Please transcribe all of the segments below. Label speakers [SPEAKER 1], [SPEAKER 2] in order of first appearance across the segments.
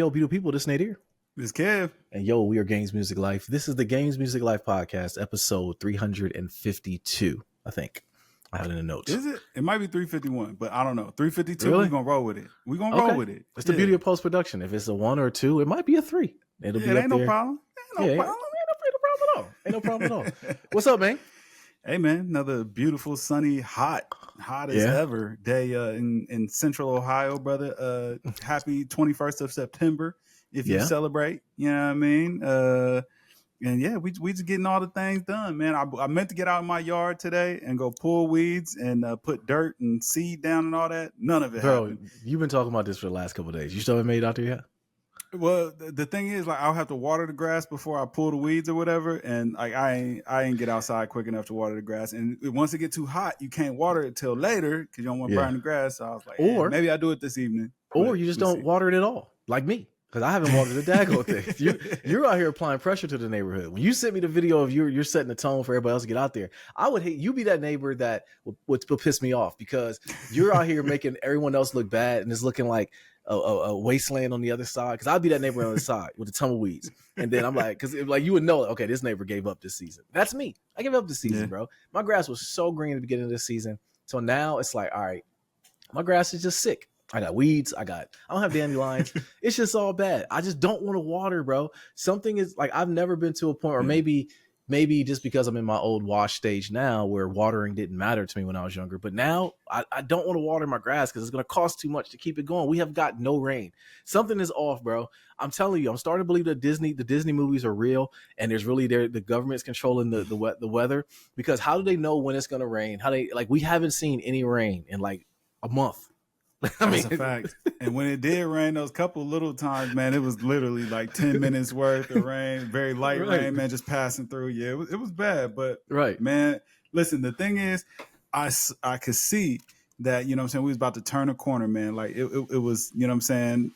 [SPEAKER 1] yo, beautiful people, this is Nate here.
[SPEAKER 2] This is Kev.
[SPEAKER 1] And yo, we are Games Music Life. This is the Games Music Life podcast, episode 352, I think. I have it in the notes.
[SPEAKER 2] Is it? It might be 351, but I don't know. 352,
[SPEAKER 1] really?
[SPEAKER 2] We're going to roll with it. We're going to roll with it.
[SPEAKER 1] It's the beauty of post-production. If it's a 1 or a 2, it might be a 3. It'll be
[SPEAKER 2] ain't no problem.
[SPEAKER 1] Ain't no problem at all. What's up, man?
[SPEAKER 2] Hey, man, another beautiful, sunny, hot as ever day in central Ohio, brother. Happy 21st of September if you celebrate. You know what I mean? And yeah, we just getting all the things done, man. I meant to get out in my yard today and go pull weeds and put dirt and seed down and all that. None of it happened.
[SPEAKER 1] You've been talking about this for the last couple of days. You still haven't made it out there yet?
[SPEAKER 2] Well, the thing is, like, I'll have to water the grass before I pull the weeds or whatever, and like I ain't get outside quick enough to water the grass. And once it get too hot, you can't water it till later because you don't want to burn the grass. So I was like, or maybe I do it this evening.
[SPEAKER 1] Or you just don't water it at all, like me, because I haven't watered the daggone thing. You're out here applying pressure to the neighborhood. When you sent me the video of you're setting the tone for everybody else to get out there, I would hate you be that neighbor that would piss me off because you're out here making everyone else look bad and it's looking like a wasteland on the other side, because I'd be that neighbor on the side with the tumbleweeds, and then I'm like, because like you would know, okay, this neighbor gave up this season. That's me. I gave up this season, bro. My grass was so green at the beginning of this season, so now it's like, all right, my grass is just sick. I got weeds. I don't have dandelions. It's just all bad. I just don't want to water, bro. Something is like, I've never been to a point, or maybe just because I'm in my old wash stage now where watering didn't matter to me when I was younger. But now I don't want to water my grass because it's going to cost too much to keep it going. We have got no rain. Something is off, bro. I'm telling you, I'm starting to believe that the Disney movies are real, and there's really the government's controlling the weather, because how do they know when it's going to rain? We haven't seen any rain in like a month.
[SPEAKER 2] That's a fact. And when it did rain, those couple little times, man, it was literally like 10 minutes worth of rain, very light rain, man, just passing through. Yeah, it was bad. But, man, listen, the thing is, I could see that, you know what I'm saying, we was about to turn a corner, man. Like, it was, you know what I'm saying,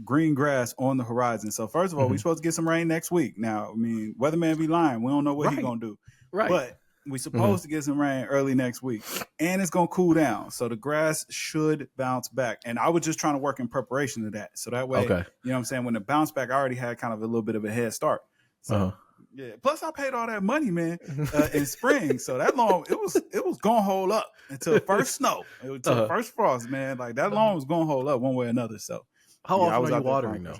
[SPEAKER 2] green grass on the horizon. So, first of all, we supposed to get some rain next week. Now, I mean, weatherman be lying. We don't know what he's going to do. Right. But we supposed to get some rain early next week, and it's going to cool down. So the grass should bounce back. And I was just trying to work in preparation of that. So that way, you know what I'm saying, when the bounce back, I already had kind of a little bit of a head start. So yeah. Plus I paid all that money, man, in spring. So that loan, it was going to hold up until first snow, until first frost, man. Like that loan was going to hold up one way or another. So
[SPEAKER 1] how often are you watering though?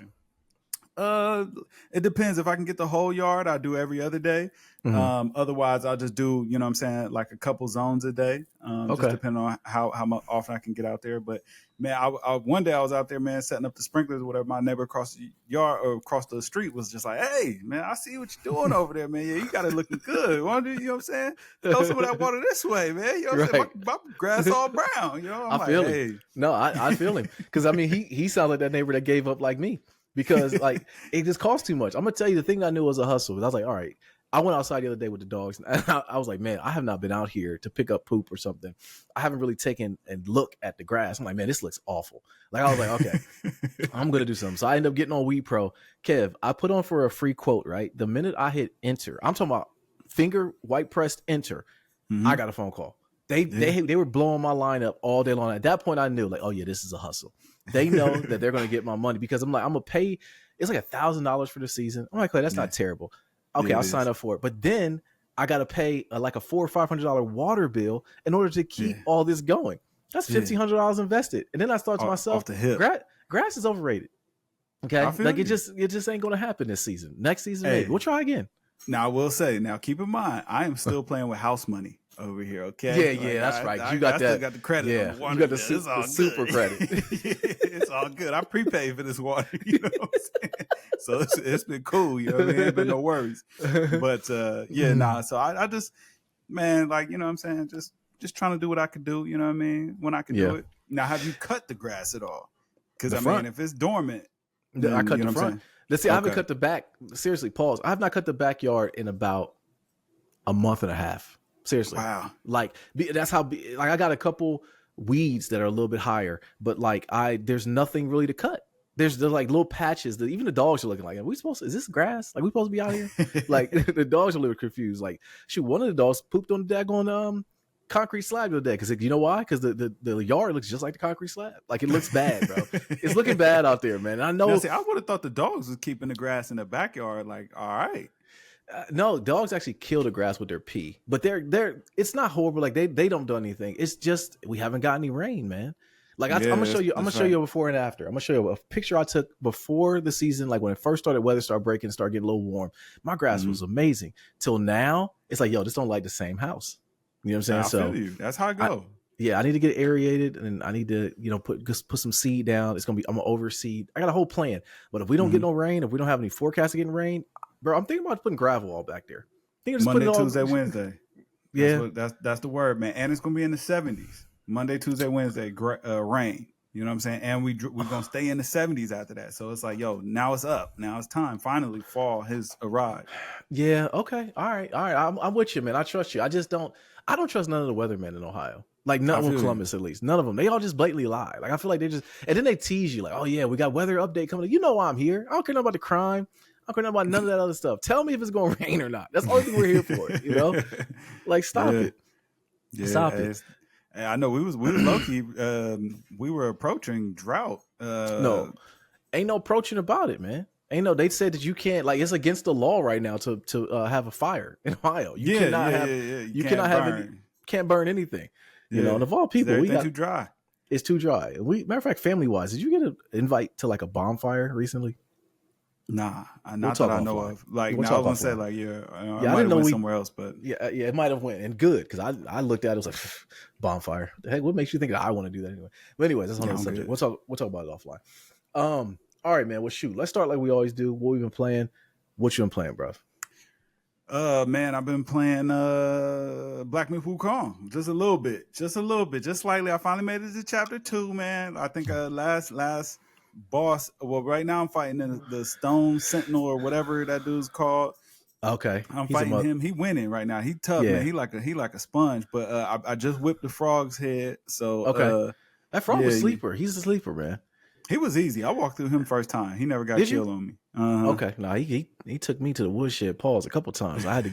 [SPEAKER 2] It depends. If I can get the whole yard, I do every other day. Otherwise, I'll just do, you know what I'm saying, like a couple zones a day. Just depending on how often I can get out there. But man, I one day I was out there, man, setting up the sprinklers or whatever. My neighbor across the yard or across the street was just like, "Hey, man, I see what you're doing over there, man. Yeah, you got it looking good. Why don't you know what I'm saying? Throw some of that water this way, man. You know what I'm saying? My grass all brown. You know,
[SPEAKER 1] I feel him. No, I feel him, because I mean he sounds like that neighbor that gave up like me. Because like it just costs too much. I'm gonna tell you, the thing I knew was a hustle. I was like, all right. I went outside the other day with the dogs, and I was like, man, I have not been out here to pick up poop or something. I haven't really taken and look at the grass. I'm like, man, this looks awful. Like I was like, okay, I'm gonna do something. So I ended up getting on Weed Pro. Kev, I put on for a free quote. Right, the minute I hit enter, I'm talking about finger white pressed enter. I got a phone call. They were blowing my line up all day long. At that point, I knew like, oh yeah, this is a hustle. They know that they're going to get my money, because I'm like, I'm going to pay. It's like $1,000 for the season. I'm like, that's not terrible. Okay, I'll sign up for it. But then I got to pay like a $400 or $500 water bill in order to keep all this going. That's $1,500 invested. And then I thought to myself,
[SPEAKER 2] off the hip.
[SPEAKER 1] Grass is overrated. Okay, like it just ain't going to happen this season. Next season, maybe we'll try again.
[SPEAKER 2] Now I will say, keep in mind, I am still playing with house money over here. Okay.
[SPEAKER 1] Yeah, that's right. You got that.
[SPEAKER 2] Still got the credit.
[SPEAKER 1] Yeah,
[SPEAKER 2] on the
[SPEAKER 1] you got the super credit.
[SPEAKER 2] It's all good. I prepaid for this water. You know what I'm saying? So it's been cool. You know what I mean? Been no worries. But So I just, man, like, you know what I'm saying? Just trying to do what I could do. You know what I mean? When I can do it. Now, have you cut the grass at all? Because I mean, if it's dormant, then,
[SPEAKER 1] I cut
[SPEAKER 2] you know
[SPEAKER 1] the front. Let's see. I haven't cut the back. Seriously, pause. I have not cut the backyard in about a month and a half. Seriously.
[SPEAKER 2] Wow.
[SPEAKER 1] Like that's how. Like I got a couple weeds that are a little bit higher, but like there's nothing really to cut. There's like little patches that even the dogs are looking like, is this grass? Like we supposed to be out here? Like the dogs are a little confused. Like shoot, one of the dogs pooped on the daggone concrete slab the other day because you know why? Because the yard looks just like the concrete slab. Like it looks bad, bro. It's looking bad out there, man. I know.
[SPEAKER 2] Now, see, I would have thought the dogs was keeping the grass in the backyard. Like, all right.
[SPEAKER 1] No, dogs actually kill the grass with their pee, but they're it's not horrible. Like they don't do anything. It's just we haven't got any rain, man. Like I'm gonna show you. I'm gonna show you a before and after. I'm gonna show you a picture I took before the season, like when it first started, weather started breaking, started getting a little warm. My grass was amazing. Till now, it's like, yo, this don't like the same house. You know what I'm saying?
[SPEAKER 2] I feel you. That's how I go.
[SPEAKER 1] I need to get it aerated, and I need to, put some seed down. I'm gonna overseed. I got a whole plan. But if we don't get no rain, if we don't have any forecast of getting rain, bro, I'm thinking about putting gravel all back there.
[SPEAKER 2] Monday, Tuesday, Wednesday.
[SPEAKER 1] Yeah,
[SPEAKER 2] that's the word, man. And it's gonna be in the 70s. Monday, Tuesday, Wednesday, rain. You know what I'm saying? And we're gonna stay in the 70s after that. So it's like, yo, now it's up. Now it's time. Finally, fall has arrived.
[SPEAKER 1] Yeah. Okay. All right. I'm with you, man. I trust you. I don't trust none of the weathermen in Ohio. Like none of Columbus, at least. None of them. They all just blatantly lie. Like I feel like they just, and then they tease you like, oh yeah, we got weather update coming. You know why I'm here. I don't care about the crime. I don't care about none of that other stuff. Tell me if it's going to rain or not. That's the only thing we're here for. Like stop it.
[SPEAKER 2] Yeah,
[SPEAKER 1] stop it.
[SPEAKER 2] I know we was low key. We were approaching drought.
[SPEAKER 1] No, ain't no approaching about it, man. Ain't no. They said that you can't. Like it's against the law right now to have a fire in Ohio. You cannot have. You cannot have. Can't burn anything. You know, and of all people, we got
[SPEAKER 2] too dry.
[SPEAKER 1] It's too dry. Matter of fact, family wise, did you get an invite to like a bonfire recently?
[SPEAKER 2] Nah, not that I know of. Like, I was gonna say, like, I didn't know somewhere else, but
[SPEAKER 1] it might have went and good because I looked at it, it was like bonfire. Hey, what makes you think that I want to do that anyway? But anyways, that's another subject. We'll talk about it offline. All right, man. Well, shoot, let's start like we always do. What we've been playing. What you been playing, bro?
[SPEAKER 2] Man, I've been playing Black Myth Wukong just a little bit, just slightly. I finally made it to chapter 2, man. I think last boss. Well, right now I'm fighting the Stone Sentinel or whatever that dude's called.
[SPEAKER 1] Okay,
[SPEAKER 2] I'm fighting him. He winning right now. He tough, man. He like a sponge. But I just whipped the frog's head. So
[SPEAKER 1] okay, that frog was sleeper. He's a sleeper, man.
[SPEAKER 2] He was easy. I walked through him first time. He never got killed on me.
[SPEAKER 1] Okay, no, he took me to the woodshed pause a couple times. I had to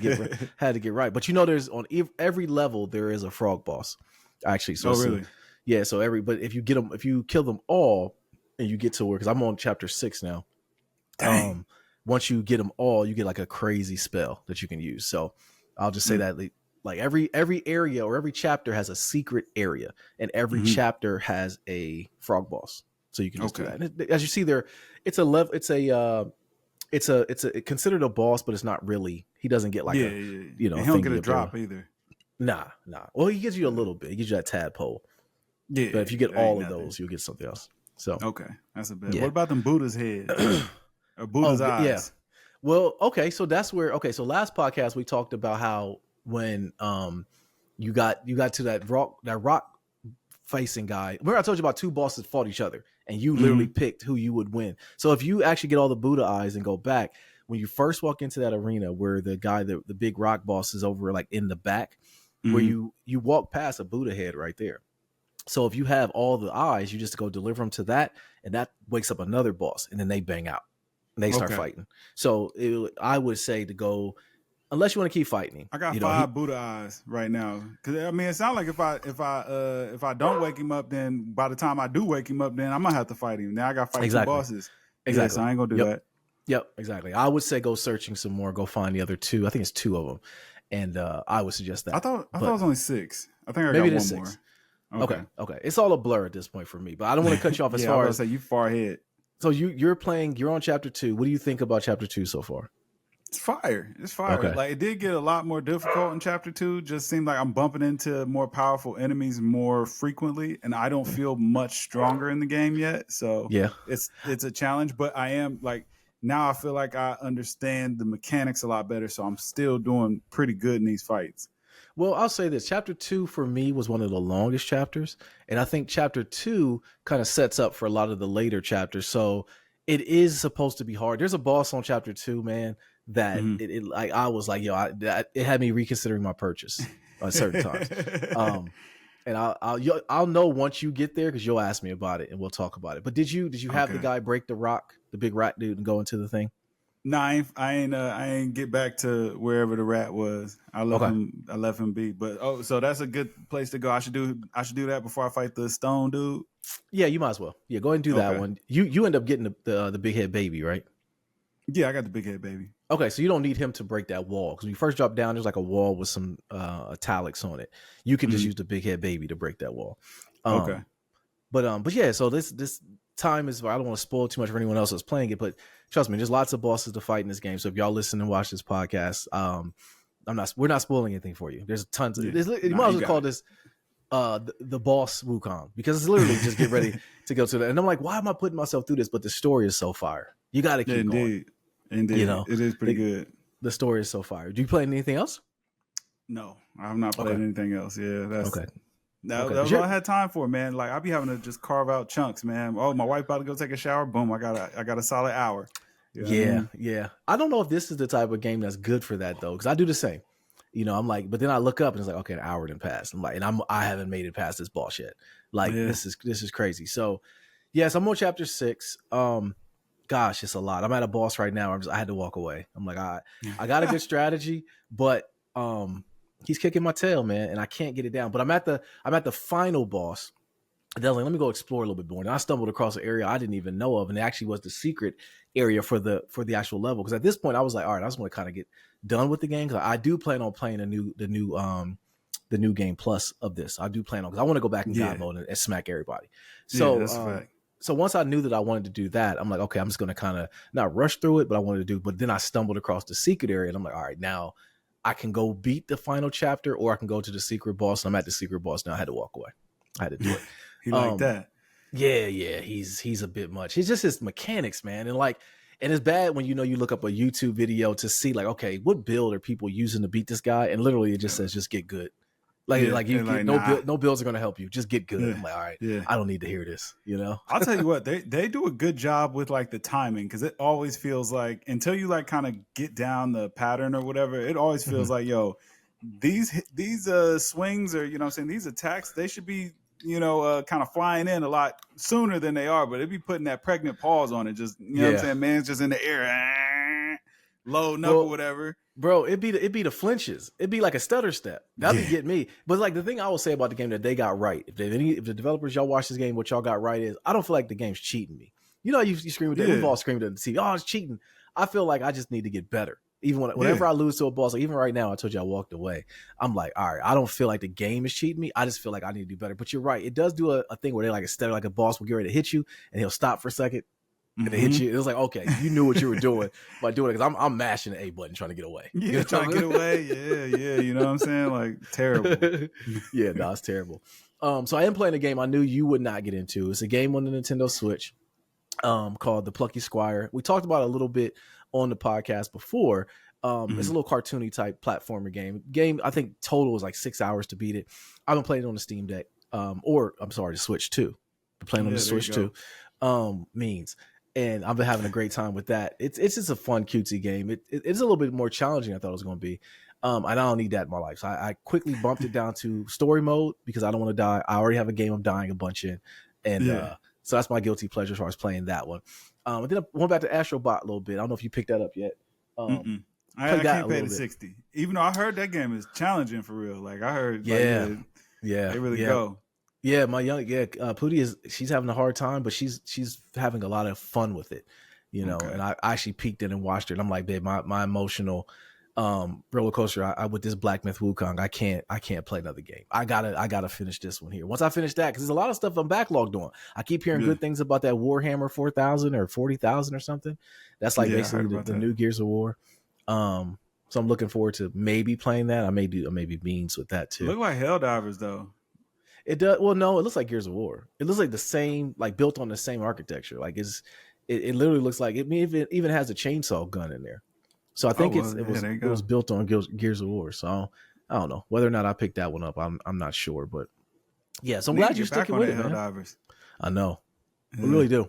[SPEAKER 1] get right. But there's on every level there is a frog boss. Actually, so
[SPEAKER 2] really?
[SPEAKER 1] Yeah. So but if you kill them all, and you get to where, because I'm on chapter 6 now.
[SPEAKER 2] Dang.
[SPEAKER 1] Once you get them all, you get like a crazy spell that you can use. So I'll just say that like every area or every chapter has a secret area, and every chapter has a frog boss. So you can just do that. And as you see there, it's a level. It's considered a boss, but it's not really. He doesn't get like he
[SPEAKER 2] don't get a drop either.
[SPEAKER 1] Nah. Well, he gives you a little bit. He gives you that tadpole. Yeah. But if you get all of those, you'll get something else. So
[SPEAKER 2] okay, that's a bit. Yeah. What about them Buddha's head or Buddha's eyes? Yeah.
[SPEAKER 1] Well, okay, so that's where. Okay, so last podcast we talked about how when you got to that rock facing guy. Remember I told you about 2 bosses fought each other, and you literally picked who you would win. So if you actually get all the Buddha eyes and go back, when you first walk into that arena where the guy, the big rock boss is over like in the back, where you walk past a Buddha head right there. So if you have all the eyes, you just go deliver them to that, and that wakes up another boss, and then they bang out, and they start fighting. So I would say to go, unless you want to keep fighting.
[SPEAKER 2] I got 5 Buddha eyes right now, because I mean, it sounds like if I don't wake him up, then by the time I do wake him up, then I'm gonna have to fight him. Now I got to fight 2 bosses.
[SPEAKER 1] Exactly.
[SPEAKER 2] Yeah, so I ain't gonna do that.
[SPEAKER 1] Yep, exactly. I would say go searching some more. Go find the other 2. I think it's 2 of them, and I would suggest that.
[SPEAKER 2] I thought it was only 6. I think I got 1 more.
[SPEAKER 1] Okay. It's all a blur at this point for me, but I don't want to cut you off as far as
[SPEAKER 2] say you far ahead.
[SPEAKER 1] So you're on chapter 2. What do you think about chapter 2 so far?
[SPEAKER 2] It's fire. Okay. Like it did get a lot more difficult in chapter 2. Just seemed like I'm bumping into more powerful enemies more frequently, and I don't feel much stronger in the game yet. So
[SPEAKER 1] yeah,
[SPEAKER 2] it's a challenge, but I am like now I feel like I understand the mechanics a lot better. So I'm still doing pretty good in these fights.
[SPEAKER 1] Well, I'll say this. Chapter 2 for me was one of the longest chapters. And I think chapter 2 kind of sets up for a lot of the later chapters. So it is supposed to be hard. There's a boss on chapter 2, man, that I was like, it had me reconsidering my purchase at certain times. And I'll know once you get there, because you'll ask me about it and we'll talk about it. But did you have the guy break the rock, the big rat dude, and go into the thing?
[SPEAKER 2] Nah, I ain't get back to wherever the rat was. I left him be. But so that's a good place to go. I should do that before I fight the stone dude.
[SPEAKER 1] Yeah, you might as well. Yeah, go ahead and do that one. You end up getting the big head baby, right?
[SPEAKER 2] Yeah, I got the big head baby.
[SPEAKER 1] Okay, so you don't need him to break that wall because when you first drop down, there's like a wall with some italics on it. You can just use the big head baby to break that wall. But yeah, so this time is, I don't want to spoil too much for anyone else that's playing it, but trust me, there's lots of bosses to fight in this game. So if y'all listen and watch this podcast, we're not spoiling anything for you. There's tons of you might as well call this the boss Wukong, because it's literally just get ready to go to that. And I'm like, why am I putting myself through this? But the story is so fire. You got to keep going.
[SPEAKER 2] Indeed, you know, it is pretty good.
[SPEAKER 1] The story is so fire. Do you play anything else?
[SPEAKER 2] No, I have not played anything else. Yeah, that's
[SPEAKER 1] okay.
[SPEAKER 2] That was all I had time for, man. Like, I'll be having to just carve out chunks, man. Oh, my wife about to go take a shower. Boom, I got a solid hour.
[SPEAKER 1] You know yeah. I don't know if this is the type of game that's good for that though, because I do the same. You know, I'm like, but then I look up and it's like, okay, an hour didn't pass. I'm like, and I haven't made it past this boss yet. Like, this is crazy. So, yes, I'm on chapter 6. Gosh, it's a lot. I'm at a boss right now. I had to walk away. I'm like, I got a good strategy, but he's kicking my tail, man, and I can't get it down. But I'm at the final boss. And I was like, let me go explore a little bit more. And I stumbled across an area I didn't even know of, and it actually was the secret area for the actual level. Because at this point, I was like, all right, I just want to kind of get done with the game, because I do plan on playing the new game plus of this. I do plan on, because I want to go back in God mode and smack everybody. So
[SPEAKER 2] that's a fact.
[SPEAKER 1] So once I knew that I wanted to do that, I'm like, okay, I'm just going to kind of not rush through it, but I wanted to do. But then I stumbled across the secret area, and I'm like, all right, now I can go beat the final chapter, or I can go to the secret boss. And I'm at the secret boss now. I had to walk away. I had to do it.
[SPEAKER 2] He like that.
[SPEAKER 1] Yeah. He's a bit much. He's just his mechanics, man. And it's bad when, you know, you look up a YouTube video to see like, okay, what build are people using to beat this guy? And literally it just says, just get good. No builds are going to help you. Just get good. I'm like, all right, I don't need to hear this, you know?
[SPEAKER 2] I'll tell you what, they do a good job with like the timing, because it always feels like, until you like kind of get down the pattern or whatever, it always feels like, yo, these swings, or, you know what I'm saying, these attacks, they should be, you know, kind of flying in a lot sooner than they are, but it'd be putting that pregnant pause on it. Just, you know what I'm saying? Man's just in the air, loading up or whatever.
[SPEAKER 1] Bro, it'd be the flinches. It'd be like a stutter step. That'd be getting me. But like the thing I will say about the game that they got right, if the developers, y'all watch this game, what y'all got right is, I don't feel like the game's cheating me. You know, you scream with that. We've all screamed at the TV, oh, it's cheating. I feel like I just need to get better. Even whenever I lose to a boss, like even right now, I told you I walked away. I'm like, all right, I don't feel like the game is cheating me. I just feel like I need to do better. But you're right. It does do a thing where they like a stutter, like a boss will get ready to hit you and he'll stop for a second. And they hit you. It was like, okay, you knew what you were doing by doing it, because I'm mashing the A button trying to get away.
[SPEAKER 2] Yeah, trying to get away. Yeah. You know what I'm saying? Like, terrible.
[SPEAKER 1] Yeah, no, it's terrible. So I am playing a game I knew you would not get into. It's a game on the Nintendo Switch called The Plucky Squire. We talked about it a little bit on the podcast before. It's a little cartoony type platformer game. I think total was like 6 hours to beat it. I've been playing it on the Steam Deck, the Switch too. Been playing on the Switch too. And I've been having a great time with that. It's just a fun, cutesy game. It's a little bit more challenging than I thought it was going to be. And I don't need that in my life. So I quickly bumped it down to story mode, because I don't want to die. I already have a game I'm dying a bunch in. And so that's my guilty pleasure as far as playing that one. And then I went back to Astrobot a little bit. I don't know if you picked that up yet.
[SPEAKER 2] I can't pay the 60. Even though I heard that game is challenging for real. Like, I heard they really go.
[SPEAKER 1] Yeah, my young Pootie she's having a hard time, but she's having a lot of fun with it, you know. And I actually peeked in and watched her, and I'm like, babe, my emotional roller coaster. I with this Black Myth Wukong, I can't play another game. I gotta finish this one here. Once I finish that, because there's a lot of stuff I'm backlogged on. I keep hearing good things about that Warhammer 4,000 or 40,000 or something. That's like basically the new Gears of War. So I'm looking forward to maybe playing that. I may do maybe beans with that too.
[SPEAKER 2] Look like Helldivers though.
[SPEAKER 1] It does. Well, no, it looks like Gears of War. It looks like the same, like built on the same architecture. Like it literally looks like it even has a chainsaw gun in there. So I think it was built on Gears of War. So I don't know whether or not I picked that one up. I'm not sure, but yeah. So I'm glad you're sticking with it, man. Helldivers. I know, we really do.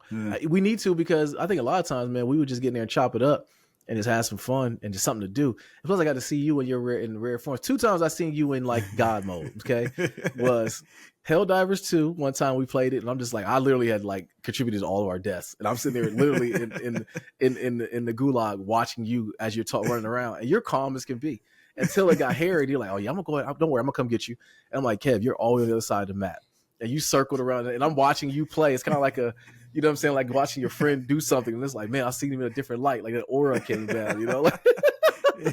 [SPEAKER 1] Yeah. We need to, because I think a lot of times, man, we would just get in there and chop it up and just have some fun and just something to do. Plus, I got to see you in your rare forms. 2 times I seen you in like God mode. Okay, was Helldivers 2, one time we played it, and I'm just like, I literally had like contributed to all of our deaths, and I'm sitting there literally in the gulag watching you as you're running around, and you're calm as can be until it got hairy. You're like, oh yeah, I'm gonna go ahead. Don't worry, I'm gonna come get you. And I'm like, Kev, you're always on the other side of the map, and you circled around, and I'm watching you play. It's kind of like a, you know what I'm saying, like watching your friend do something, and it's like, man, I seen him in a different light, like an aura came down, you know, like.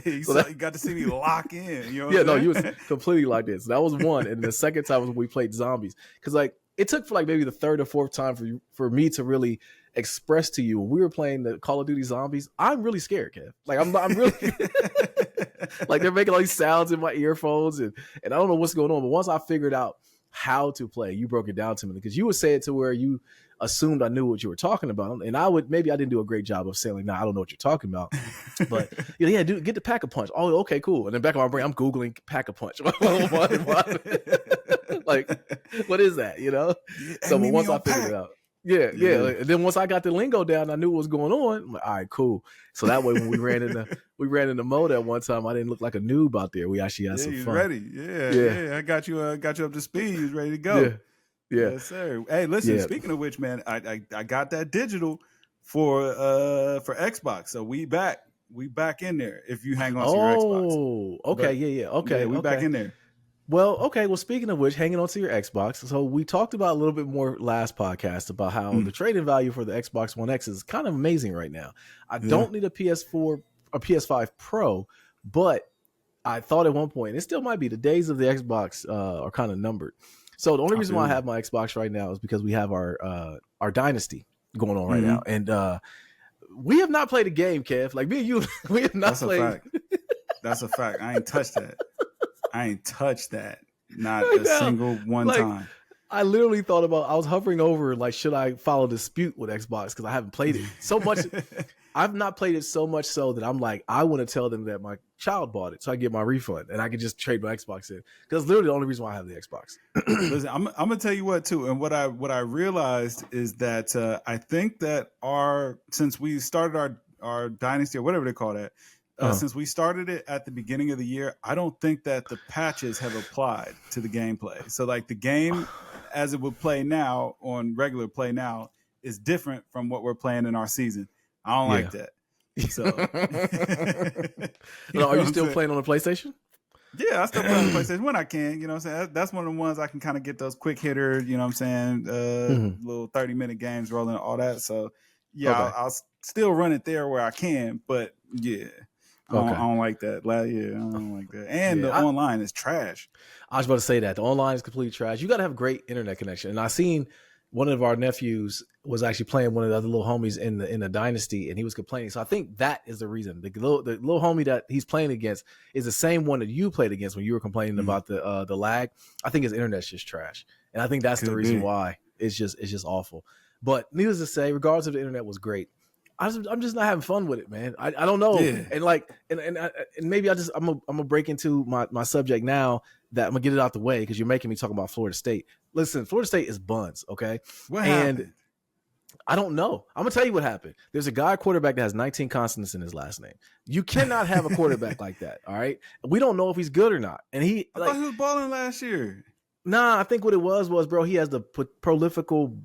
[SPEAKER 2] You got to see me lock in. You know
[SPEAKER 1] yeah, no, you was completely like this. So that was one, and the second time was when we played zombies. Because like it took for like maybe the third or fourth time for me to really express to you when we were playing the Call of Duty Zombies. I'm really scared, Kev. Like I'm really like they're making all these sounds in my earphones, and I don't know what's going on. But once I figured out how to play, you broke it down to me because you would say it to where you assumed I knew what you were talking about, and I didn't do a great job of saying, "No, I don't know what you're talking about." But yeah, dude, get the Pack-a-Punch. Oh, okay, cool. And then back of my brain, I'm googling Pack-a-Punch. Like, what is that? You know? So, but once I figured it out, yeah. Like, and then once I got the lingo down, I knew what was going on. I'm like, all right, cool. So that way, when we ran into mode at one time, I didn't look like a noob out there. We actually had some fun.
[SPEAKER 2] Ready? Yeah. I got you up to speed. You was ready to go. Yeah. Yes, sir. Hey, listen. Yeah. Speaking of which, man, I got that digital for Xbox. So we back in there. If you hang on to your Xbox.
[SPEAKER 1] Oh, okay, yeah. Okay,
[SPEAKER 2] we back in there.
[SPEAKER 1] Well, okay. Well, speaking of which, hanging on to your Xbox. So we talked about a little bit more last podcast about how the trading value for the Xbox One X is kind of amazing right now. I don't need a PS4 or PS5 Pro, but I thought at one point, and it still might be, the days of the Xbox are kind of numbered. So the only reason why I have my Xbox right now is because we have our Dynasty going on right now, and we have not played a game, Kev. Like me and you, we have not played.
[SPEAKER 2] That's a fact. I ain't touched that. Not a single one time.
[SPEAKER 1] I literally thought about, I was hovering over, like, should I file a dispute with Xbox because I haven't played it so much. I've not played it so much so that I'm like, I want to tell them that my child bought it so I get my refund and I can just trade my Xbox in. Because literally the only reason why I have the Xbox.
[SPEAKER 2] Listen, I'm gonna tell you what too, and what I realized is that I think that since we started our dynasty or whatever they call that, since we started it at the beginning of the year, I don't think that the patches have applied to the gameplay. So like the game as it would play now on regular play now is different from what we're playing in our season. I don't like that. So,
[SPEAKER 1] are you still playing on the PlayStation?
[SPEAKER 2] Yeah, I still play on the PlayStation when I can. You know what I'm saying? That's one of the ones I can kind of get those quick hitter, you know what I'm saying? Little 30-minute games rolling, all that. So, yeah, I'll still run it there where I can. But, yeah, I don't like that. I don't like that. And the online is trash.
[SPEAKER 1] I was about to say that. The online is completely trash. You got to have great internet connection. And I seen one of our nephews was actually playing one of the other little homies in the dynasty, and he was complaining. So I think that is the reason. The little homie that he's playing against is the same one that you played against when you were complaining about the lag. I think his internet's just trash, and I think that's the reason why it's just awful. But needless to say, regardless of the internet was great, I'm just not having fun with it, man. I don't know, and like and maybe I'm gonna break into my subject now. That I'm gonna get it out the way because you're making me talk about Florida State. Listen, Florida State is buns, okay?
[SPEAKER 2] What happened?
[SPEAKER 1] I don't know. I'm gonna tell you what happened. There's a guy quarterback that has 19 consonants in his last name. You cannot have a quarterback like that. All right. We don't know if he's good or not. And I
[SPEAKER 2] thought he was balling last year.
[SPEAKER 1] Nah, I think what it was, bro, he has the prolifical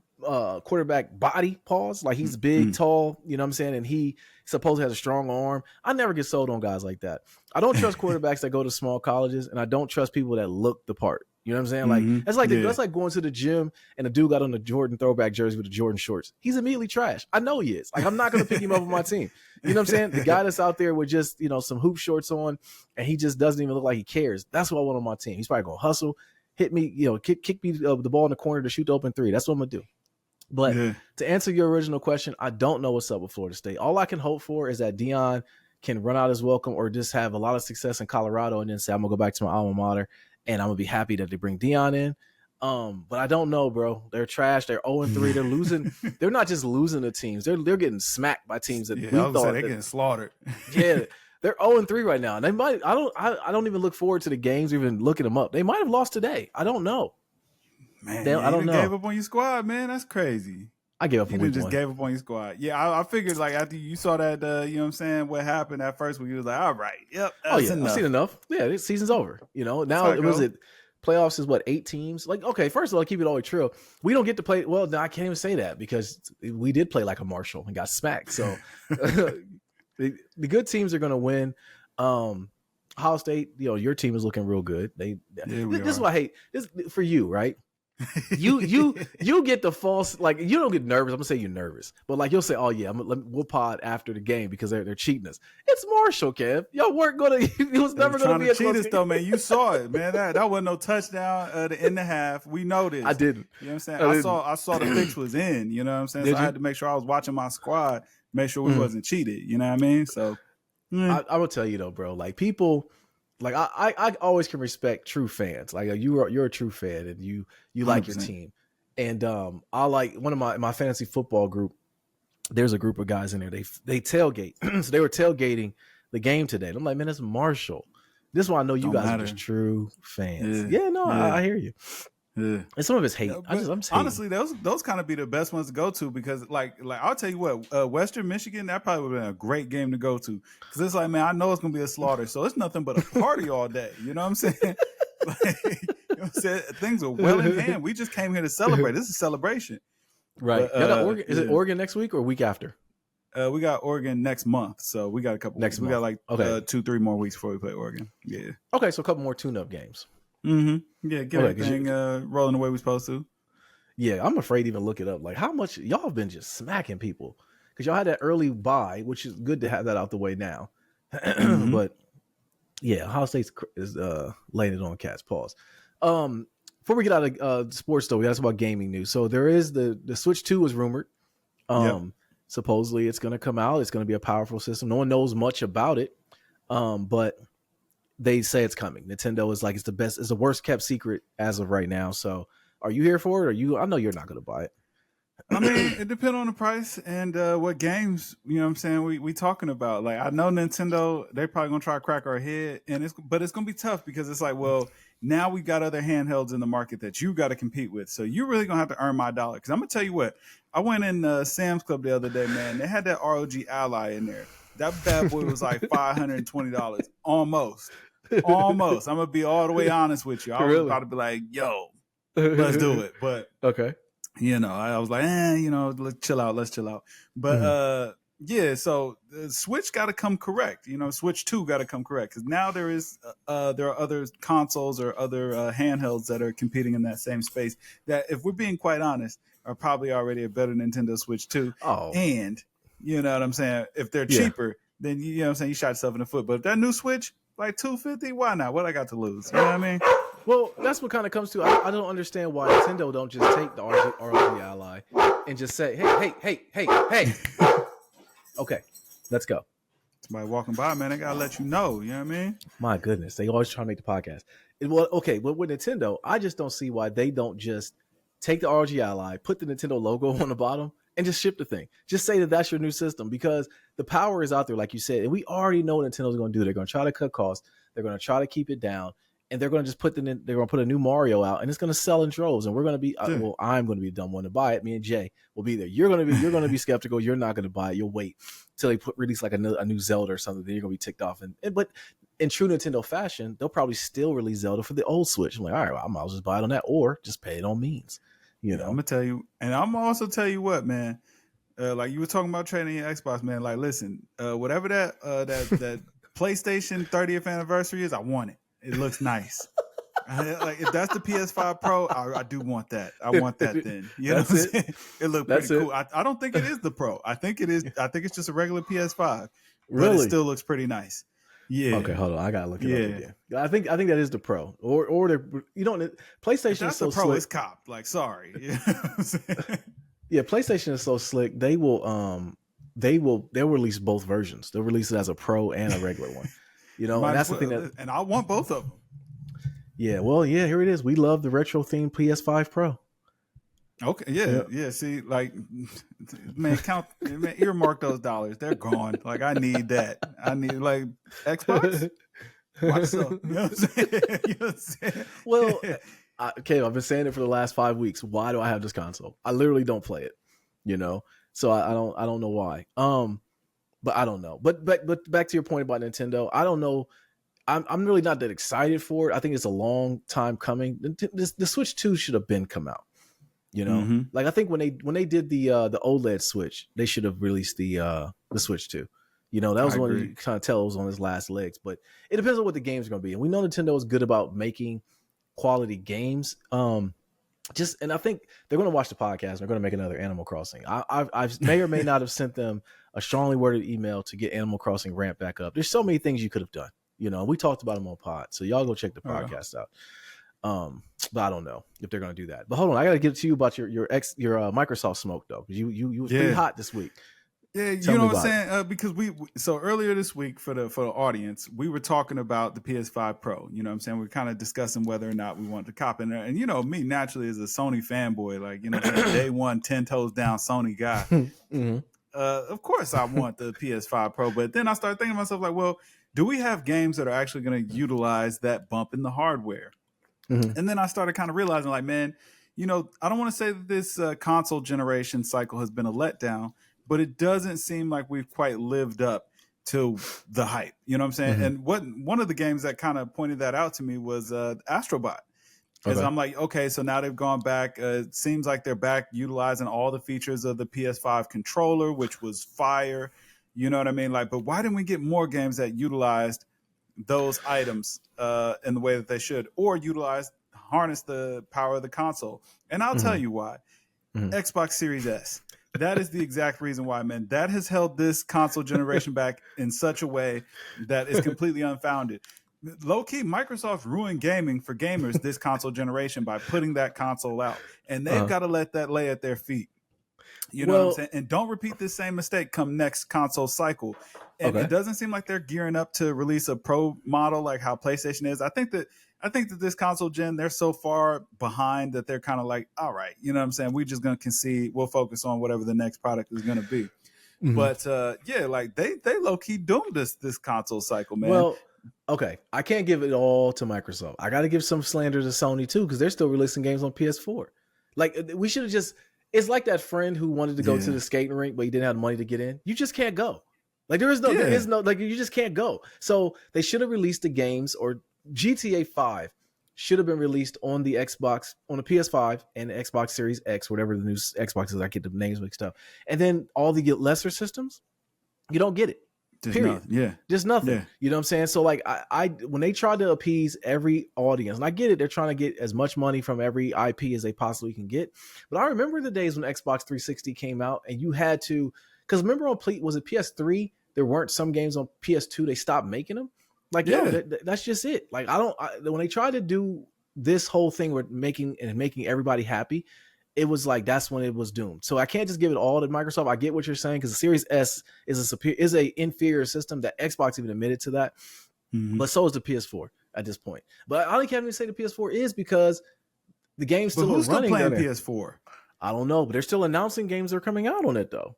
[SPEAKER 1] quarterback body, pause. Like he's big, tall, you know what I'm saying? And he supposedly has a strong arm. I never get sold on guys like that. I don't trust quarterbacks that go to small colleges, and I don't trust people that look the part. You know what I'm saying? Like that's like going to the gym and the dude got on the Jordan throwback jersey with the Jordan shorts. He's immediately trash. I know he is. Like I'm not going to pick him up on my team. You know what I'm saying? The guy that's out there with just, you know, some hoop shorts on and he just doesn't even look like he cares. That's what I want on my team. He's probably going to hustle, hit me, you know, kick me the ball in the corner to shoot the open three. That's what I'm going to do. But to answer your original question, I don't know what's up with Florida State. All I can hope for is that Deion can run out his welcome or just have a lot of success in Colorado and then say, I'm going to go back to my alma mater. And I'm going to be happy that they bring Deion in. But I don't know, bro. They're trash. They're 0-3. They're losing. They're not just losing to teams. They're getting smacked by teams that we thought
[SPEAKER 2] they're getting slaughtered.
[SPEAKER 1] Yeah, they're 0-3 right now. And they might. I don't even look forward to the games or even looking them up. They might have lost today. I don't know.
[SPEAKER 2] Man, I don't know. Gave up on your squad, man. That's crazy.
[SPEAKER 1] I gave up on week
[SPEAKER 2] just
[SPEAKER 1] one.
[SPEAKER 2] Gave up on your squad. Yeah, I figured like after you saw that, you know what I'm saying, what happened at first when you was like, all right, yep.
[SPEAKER 1] I've seen enough. Yeah, this season's over. You know, now it was it playoffs is what, 8 teams? Like, okay, first of all, keep it all the way true. We don't get to play. Well, no, I can't even say that because we did play like a Marshall and got smacked. So the good teams are going to win. Ohio State, your team is looking real good. This is what I hate. This for you, right? you get the false, like, you don't get nervous. I'm gonna say you're nervous, but like you'll say, oh yeah, we'll pod after the game because they're cheating us. It's Marshall, Kev. Y'all weren't gonna. It was never gonna be a
[SPEAKER 2] cheat us though, man. You saw it, man. That wasn't no touchdown at the end of half. We noticed.
[SPEAKER 1] I didn't.
[SPEAKER 2] You know what I'm saying? I saw the fix was in. You know what I'm saying? So I had to make sure I was watching my squad, make sure we wasn't cheated. You know what I mean? So
[SPEAKER 1] I will tell you though, bro. Like people. Like I always can respect true fans. Like you're a true fan and you like 100%. Your team. And I like one of my fantasy football group. There's a group of guys in there. They tailgate. So they were tailgating the game today. And I'm like, man, that's Marshall. This is why I know you guys are just true fans. Yeah, I hear you. Yeah. And some of it's hate. I'm
[SPEAKER 2] honestly, those kind of be the best ones to go to because like I'll tell you what, Western Michigan, that probably would have been a great game to go to because it's like, man, I know it's gonna be a slaughter, so it's nothing but a party all day. You know what I'm saying? Like, you know what I'm saying? Things are well in hand. We just came here to celebrate. This is a celebration,
[SPEAKER 1] right? But, is it Oregon next week or week after?
[SPEAKER 2] We got Oregon next month, so we got a couple. Next month. We got like 2-3 more weeks before we play Oregon. Yeah.
[SPEAKER 1] Okay, so a couple more tune-up games.
[SPEAKER 2] Mm-hmm. Yeah, get everything rolling the way we're supposed to.
[SPEAKER 1] Yeah, I'm afraid to even look it up. Like, how much y'all have been just smacking people because y'all had that early bye, which is good to have that out the way now. But yeah, Ohio State is laying it on Cats. Pause. Before we get out of sports, though, we got to talk about gaming news. So there is the Switch 2 was rumored. Supposedly it's going to come out. It's going to be a powerful system. No one knows much about it, but they say it's coming. Nintendo is like, it's the worst kept secret as of right now. So are you here for it? I know you're not going to buy it.
[SPEAKER 2] I mean, it depends on the price and what games, you know what I'm saying, we talking about. Like, I know Nintendo, they probably going to try to crack our head, but it's going to be tough because it's like, well, now we got other handhelds in the market that you got to compete with. So you're really going to have to earn my dollar. Because I'm going to tell you what, I went in Sam's Club the other day, man. They had that ROG Ally in there. That bad boy was like $520. Almost. I'm gonna be all the way honest with you. I was about to be like, yo, let's do it. But
[SPEAKER 1] okay,
[SPEAKER 2] I was like, let's chill out. But yeah, so the Switch got to come correct. Switch 2 got to come correct because now there are other consoles or other handhelds that are competing in that same space that, if we're being quite honest, are probably already a better Nintendo Switch 2.
[SPEAKER 1] Oh,
[SPEAKER 2] and you know what I'm saying? If they're cheaper, then you know what I'm saying, you shot yourself in the foot. But if that new Switch, like $250, why not? What I got to lose? You know what I mean?
[SPEAKER 1] Well, that's what kind of comes to. I don't understand why Nintendo don't just take the ROG Ally and just say, hey. Okay, let's go.
[SPEAKER 2] Somebody walking by, man, they gotta let you know. You know what I mean?
[SPEAKER 1] My goodness, they always try to make the podcast. But with Nintendo, I just don't see why they don't just take the ROG Ally, put the Nintendo logo on the bottom, and just ship the thing. Just say that that's your new system because the power is out there, like you said, and we already know what Nintendo's going to do. They're going to try to cut costs. They're going to try to keep it down, and they're going to just they're going to put a new Mario out, and it's going to sell in droves. And we're going to be, I'm going to be the dumb one to buy it. Me and Jay will be there. You're going to be skeptical. You're not going to buy it. You'll wait till they release like a new Zelda or something. Then you're going to be ticked off. But in true Nintendo fashion, they'll probably still release Zelda for the old Switch. I'm like, all right, well, I might as well just buy it on that, or just pay it on means. I'm
[SPEAKER 2] gonna tell you, and I'm gonna also tell you what, man. Like you were talking about trading your Xbox, man. Like, listen, whatever that PlayStation 30th anniversary is, I want it. It looks nice. Like if that's the PS5 Pro, I do want that. I want that then. You know what I'm saying? It looked pretty cool. I don't think it is the Pro. I think it is. I think it's just a regular PS5. Really? But it still looks pretty nice. Yeah.
[SPEAKER 1] Okay, hold on. I gotta look it up again. I think that is the Pro, or PlayStation is so
[SPEAKER 2] Pro,
[SPEAKER 1] slick.
[SPEAKER 2] It's cop. Like, sorry. You know what I'm saying?
[SPEAKER 1] Yeah, PlayStation is so slick. They'll release both versions. They'll release it as a Pro and a regular one. And that's the thing
[SPEAKER 2] and I want both of them.
[SPEAKER 1] Yeah. Well, yeah. Here it is. We love the retro themed PS5 Pro.
[SPEAKER 2] Okay. Yeah. See, like, man, earmark those dollars. They're gone. Like, I need that. I need like Xbox. What's up? You know what I'm saying?
[SPEAKER 1] Well, okay. I've been saying it for the last 5 weeks. Why do I have this console? I literally don't play it. So I don't know why. But I don't know. But back to your point about Nintendo. I don't know. I'm really not that excited for it. I think it's a long time coming. The Switch 2 should have been come out. You know, like I think when they did the OLED Switch, they should have released the Switch 2. You know, that was one you kind of tell it was on its last legs. But it depends on what the games are going to be. And we know Nintendo is good about making quality games. And I think they're going to watch the podcast and they're going to make another Animal Crossing. I may or may not have sent them a strongly worded email to get Animal Crossing ramped back up. There's so many things you could have done. You know, we talked about them on pod. So y'all go check the podcast out. But I don't know if they're going to do that. But hold on, I got to get to you about your Microsoft smoke though, because you was pretty hot this week.
[SPEAKER 2] Yeah, you know what I'm saying? Because so earlier this week for the audience, we were talking about the PS5 Pro. You know what I'm saying? We're kind of discussing whether or not we want to cop in there. And you know, me naturally as a Sony fanboy, like, you know, day one, 10 toes down Sony guy. Of course I want the PS5 Pro, but then I started thinking to myself like, well, do we have games that are actually going to utilize that bump in the hardware? And then I started kind of realizing like, man, you know, I don't want to say that this console generation cycle has been a letdown, but it doesn't seem like we've quite lived up to the hype. You know what I'm saying? And one of the games that kind of pointed that out to me was Astrobot. Because I'm like, okay, so now they've gone back. It seems like they're back utilizing all the features of the PS5 controller, which was fire. You know what I mean? Like, but why didn't we get more games that utilized those items in the way that they should, or harness the power of the console? And I'll tell you why. Xbox Series S. That is the exact reason why, man. That has held this console generation back in such a way that is completely unfounded. Low key, Microsoft ruined gaming for gamers this console generation by putting that console out, and they've got to let that lay at their feet. You know what I'm saying? And don't repeat this same mistake come next console cycle. And it doesn't seem like they're gearing up to release a pro model like how PlayStation is. I think that this console gen, they're so far behind that they're kind of like, all right, you know what I'm saying? We're just going to concede. We'll focus on whatever the next product is going to be. But yeah, like they low key doomed this console cycle, man.
[SPEAKER 1] Well, okay, I can't give it all to Microsoft. I got to give some slander to Sony too, because they're still releasing games on PS4. Like we should have just. It's like that friend who wanted to go to the skating rink, but he didn't have money to get in. You just can't go. Like there is no, like you just can't go. So they should have released the games, or GTA 5 should have been released on the Xbox, on the PS5 and the Xbox Series X, whatever the new Xbox is. I get the names mixed up. And then all the lesser systems, you don't get it. Period. Just nothing. Yeah. You know what I'm saying? So like I when they tried to appease every audience, and I get it, they're trying to get as much money from every IP as they possibly can get. But I remember the days when Xbox 360 came out and you had to, because remember on was it PS3? There weren't some games on PS2. They stopped making them. Like, that's just it. Like when they tried to do this whole thing with making everybody happy, it was like that's when it was doomed. So I can't just give it all to Microsoft. I get what you're saying, because the Series S is a inferior system. That Xbox even admitted to that, but so is the PS4 at this point. But I only can't even say the PS4 is because the game's still running.
[SPEAKER 2] Still playing PS4?
[SPEAKER 1] I don't know, but they're still announcing games that are coming out on it though.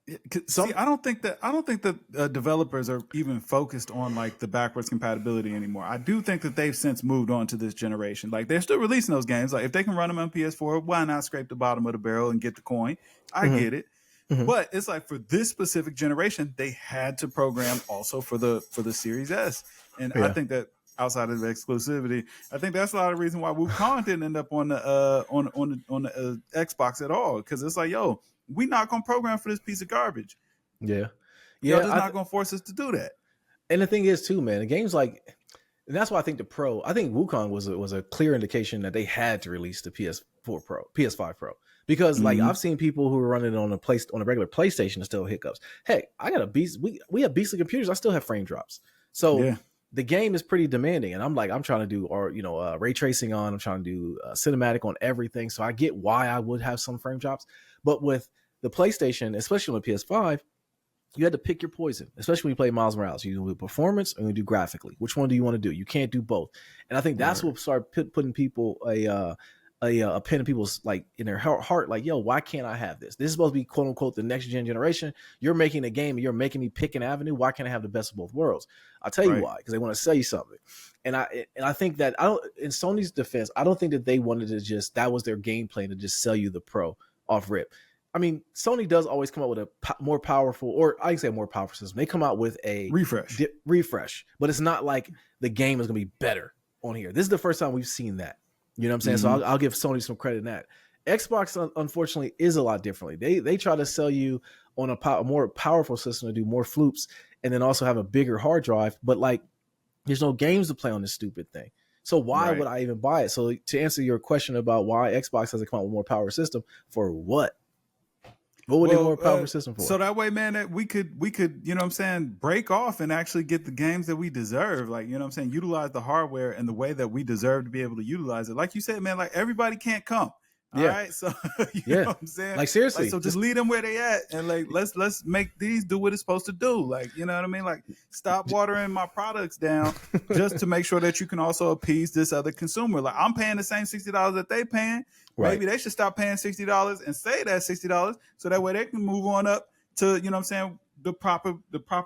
[SPEAKER 2] See, I don't think that developers are even focused on like the backwards compatibility anymore. I do think that they've since moved on to this generation. Like they're still releasing those games. Like if they can run them on PS4, why not scrape the bottom of the barrel and get the coin? I get it. But it's like for this specific generation, they had to program also for the Series S. And I think that outside of the exclusivity, I think that's a lot of the reason why Wukong didn't end up on the Xbox at all, because it's like, yo, we not gonna program for this piece of garbage. Y'all just not gonna force us to do that.
[SPEAKER 1] And the thing is too, man, the game's like, and that's why I think Wukong was a clear indication that they had to release the PS5 Pro, because like I've seen people who are running it on a regular PlayStation and still hiccups. Hey, I got we have beastly computers. I still have frame drops. So the game is pretty demanding, and I'm trying to do ray tracing on. I'm trying to do cinematic on everything. So I get why I would have some frame drops, but with the PlayStation, especially on the PS5, you had to pick your poison, especially when you play Miles Morales. You do performance and you do graphically. Which one do you want to do? You can't do both. And I think that's what started putting people a pin in people's like in their heart, like, yo, why can't I have this? This is supposed to be quote unquote the next generation. You're making a game and you're making me pick an avenue. Why can't I have the best of both worlds? I'll tell you why, because they want to sell you something. And I think that in Sony's defense, I don't think that they wanted to that was their game plan to just sell you the Pro off rip. I mean, Sony does always come out with a more powerful, or I can say more powerful system. They come out with a refresh, but it's not like the game is going to be better on here. This is the first time we've seen that. You know what I'm saying? So I'll give Sony some credit in that. Xbox, unfortunately, is a lot differently. They try to sell you on a more powerful system to do more floops, and then also have a bigger hard drive. But like, there's no games to play on this stupid thing. So why would I even buy it? So to answer your question about why Xbox doesn't come out with more power system, for what? What would they more powerful system for?
[SPEAKER 2] So that way, man, that we could, you know what I'm saying, break off and actually get the games that we deserve. Like, you know what I'm saying, utilize the hardware in the way that we deserve to be able to utilize it. Like you said, man, like everybody can't come. All right. So you know what I'm saying?
[SPEAKER 1] Like seriously.
[SPEAKER 2] Like, so just leave them where they at, and like let's make these do what it's supposed to do. Like, you know what I mean? Like, stop watering my products down just to make sure that you can also appease this other consumer. Like, I'm paying the same $60 that they paying. Maybe they should stop paying $60 and say that $60, so that way they can move on up to, you know what I'm saying, the proper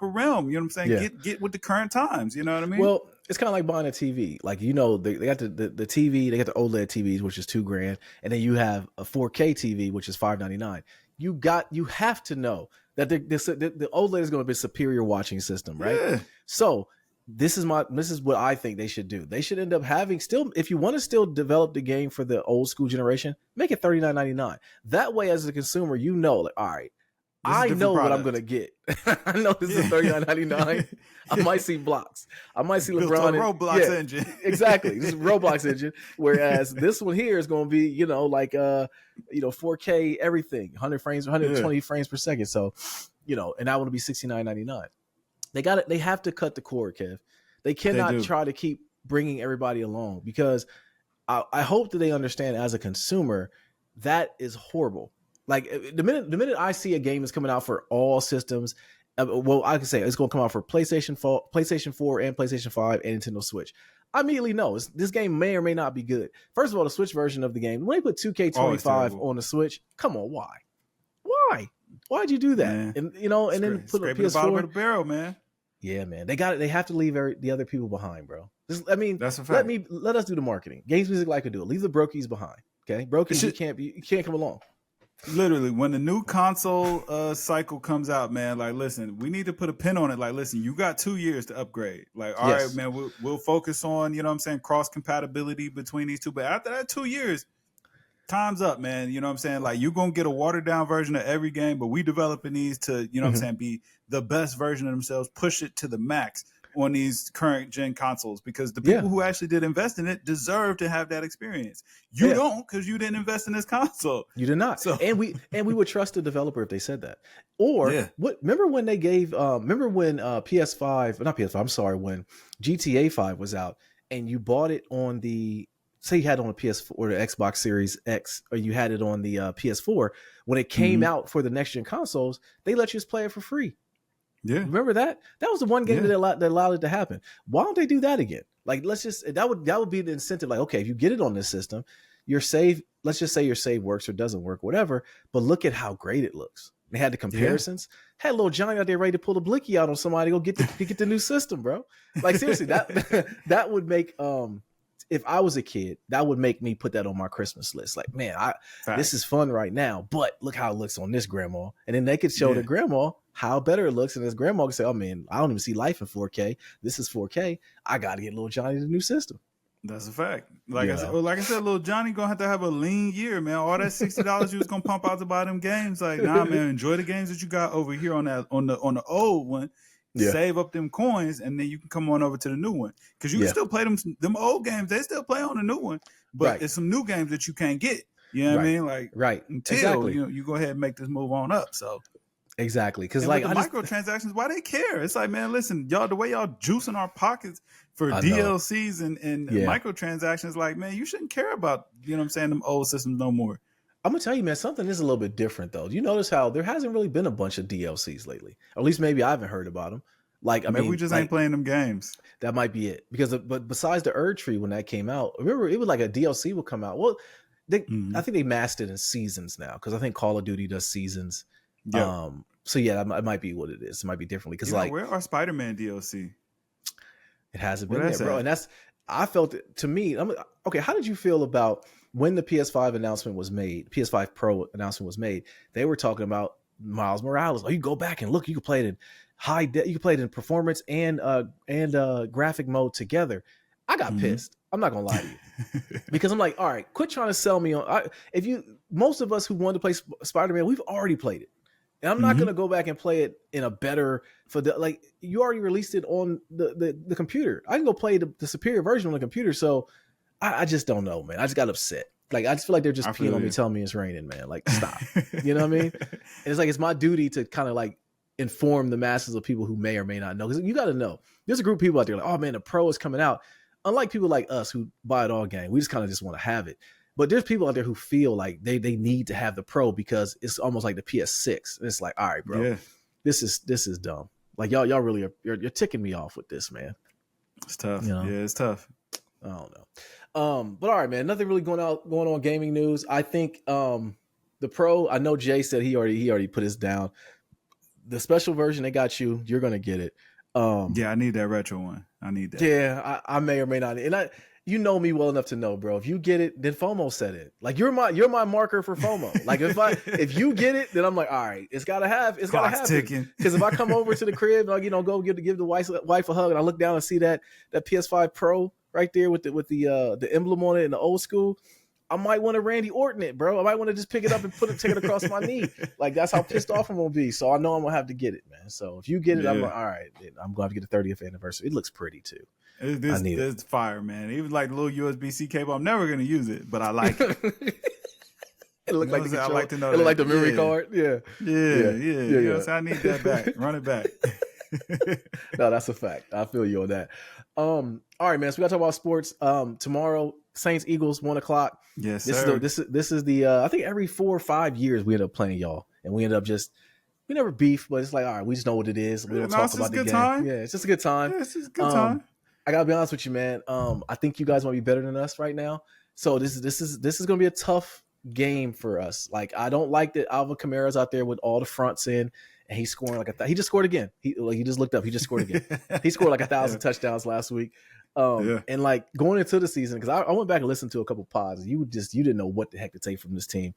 [SPEAKER 2] realm. You know what I'm saying? Get with the current times. You know what I mean?
[SPEAKER 1] Well, it's kind of like buying a TV. Like, you know, they got the TV, they got the OLED TVs, which is $2,000, and then you have a 4K TV, which is $599. You have to know that the OLED is going to be a superior watching system, right? Yeah. So this is what I think they should do. They should end up having if you want to still develop the game for the old school generation, make it $39.99. That way, as a consumer, you know, like, all right, I know what I'm going to get. I know this is $39.99. I might see blocks. I might see LeBron.
[SPEAKER 2] Roblox engine.
[SPEAKER 1] Exactly. This is Roblox engine. Whereas this one here is going to be, you know, like, 4K everything, 120 frames per second. So, you know, and that would be $69.99. They have to cut the cord, Kev. They cannot try to keep bringing everybody along, because I hope that they understand, as a consumer, that is horrible. Like, the minute I see a game is coming out for all systems, well, I can say it's going to come out for PlayStation 4 and PlayStation 5 and Nintendo Switch. I immediately know this game may or may not be good. First of all, the Switch version of the game, when they put 2K25 on the Switch, come on, why? Why'd you do that? Man. And you know, and then put a PS4
[SPEAKER 2] the bottom of the barrel, man.
[SPEAKER 1] Yeah, man, they got it. They have to leave the other people behind, bro.
[SPEAKER 2] That's a fact.
[SPEAKER 1] Let us do the marketing. GamesMusicLyfe can do it. Leave the brokies behind. Okay, brokies, you can't come along.
[SPEAKER 2] Literally, when the new console cycle comes out, man, like, listen, we need to put a pin on it. Like, listen, you got 2 years to upgrade. Like, all right, man, we'll focus on, you know what I'm saying, cross compatibility between these two. But after that 2 years, time's up, man. You know what I'm saying? Like, you're going to get a watered down version of every game, but we developing these to, you know what I'm saying, be the best version of themselves, push it to the max on these current gen consoles, because the people who actually did invest in it deserve to have that experience. You don't, because you didn't invest in this console.
[SPEAKER 1] You did not. So, and we would trust the developer if they said that. Or remember when they gave when when GTA 5 was out, and you bought it on the, say you had it on a PS4 or the Xbox Series X, or you had it on the PS4, when it came out for the next gen consoles, they let you just play it for free. Yeah, remember that? That was the one game that allowed it to happen. Why don't they do that again? Like, let's just that would be the incentive. Like, okay, if you get it on this system, your save, let's just say your save works or doesn't work, whatever. But look at how great it looks. They had the comparisons. Had little Johnny out there ready to pull the blicky out on somebody to go get the new system, bro. Like, seriously, that would make if I was a kid, that would make me put that on my Christmas list. Like, man, this is fun right now, but look how it looks on this grandma. And then they could show the grandma how better it looks, and his grandma can say, oh man, I don't even see life in 4K. This is 4K. I got to get little Johnny the new system.
[SPEAKER 2] That's a fact. Like I said, little Johnny gonna have a lean year, man. All that $60 you was gonna pump out to buy them games, like, nah, man, enjoy the games that you got over here on the old one. Save up them coins, and then you can come on over to the new one, because you can still play them old games. They still play on the new one, but it's some new games that you can't get. You know what I mean? Like, until you go ahead and make this move on up. So.
[SPEAKER 1] Exactly, because
[SPEAKER 2] like microtransactions, why they care? It's like, man, listen, y'all, the way y'all juicing our pockets for DLCs and microtransactions, like, man, you shouldn't care about, you know what I'm saying, them old systems no more.
[SPEAKER 1] I'm gonna tell you, man, something is a little bit different though. You notice how there hasn't really been a bunch of DLCs lately, or at least maybe I haven't heard about them. Like,
[SPEAKER 2] maybe we just ain't playing them games.
[SPEAKER 1] That might be it. Because but besides the Erd Tree, when that came out, remember it was like a DLC would come out. Well, I think they masked it in seasons now, because I think Call of Duty does seasons. Yep. So yeah, that might be what it is. It might be differently, because like,
[SPEAKER 2] where are Spider-Man DLC?
[SPEAKER 1] It hasn't been there, bro. And I felt it, to me, okay, how did you feel about when the PS5 announcement was made, PS5 Pro announcement was made? They were talking about Miles Morales. Oh, you go back and look, you can play it in you can play it in performance and graphic mode together. I got pissed. I'm not gonna lie to you. Because I'm like, all right, quit trying to sell me on most of us who wanted to play Spider-Man, we've already played it. And I'm not gonna go back and play it in a better you already released it on the computer. I can go play the superior version on the computer. So I just don't know, man. I just got upset. Like, I just feel like they're just peeing on me, telling me it's raining, man. Like, stop. You know what I mean? And it's like, it's my duty to kind of like inform the masses of people who may or may not know. Because you got to know, there's a group of people out there like, oh man, the Pro is coming out. Unlike people like us who buy it all game, we just kind of just want to have it. But there's people out there who feel like they need to have the Pro because it's almost like the PS6. And it's like, all right, bro, this is dumb. Like y'all really you're ticking me off with this, man.
[SPEAKER 2] It's tough. You know? Yeah, it's tough.
[SPEAKER 1] I don't know. But all right, man, nothing really going on gaming news. I think the Pro, I know Jay said he already put his down. The special version they got you're gonna get it.
[SPEAKER 2] Yeah, I need that retro one. I need that.
[SPEAKER 1] Yeah, I may or may not. And you know me well enough to know, bro. If you get it, then FOMO set in. Like you're my marker for FOMO. Like if you get it, then I'm like, all right, it's gotta happen.
[SPEAKER 2] Ticking.
[SPEAKER 1] Because if I come over to the crib and go give the wife a hug and I look down and see that PS5 Pro right there with the emblem on it in the old school, I might want to Randy Orton it, bro. I might want to just pick it up and take it across my knee. Like that's how pissed off I'm gonna be. So I know I'm gonna have to get it, man. So if you get it, I'm like, all right, I'm going to get the 30th anniversary. It looks pretty too.
[SPEAKER 2] It's fire, man. Even like the little USB-C cable, I'm never gonna use it, but I like it.
[SPEAKER 1] It looked like I like to know. It looked like the memory card. Yeah.
[SPEAKER 2] You know, so I need that back. Run it back.
[SPEAKER 1] No, that's a fact. I feel you on that. All right, man. So we got to talk about sports. Tomorrow, Saints Eagles 1:00.
[SPEAKER 2] Yes, sir.
[SPEAKER 1] This is the I think every 4 or 5 years we end up playing y'all, and we end up we never beef, but it's like, all right, we just know what it is. We don't talk about the game.
[SPEAKER 2] Time.
[SPEAKER 1] Yeah, it's just a good time.
[SPEAKER 2] Yeah, it's just a good time.
[SPEAKER 1] I gotta be honest with you, man. I think you guys might be better than us right now. So this is gonna be a tough game for us. Like, I don't like that Alvin Kamara's out there with all the fronts in, and he's scoring like he just scored again. He just looked up. He just scored again. He scored like 1,000 touchdowns last week. And like going into the season, because I went back and listened to a couple pods. You didn't know what the heck to take from this team.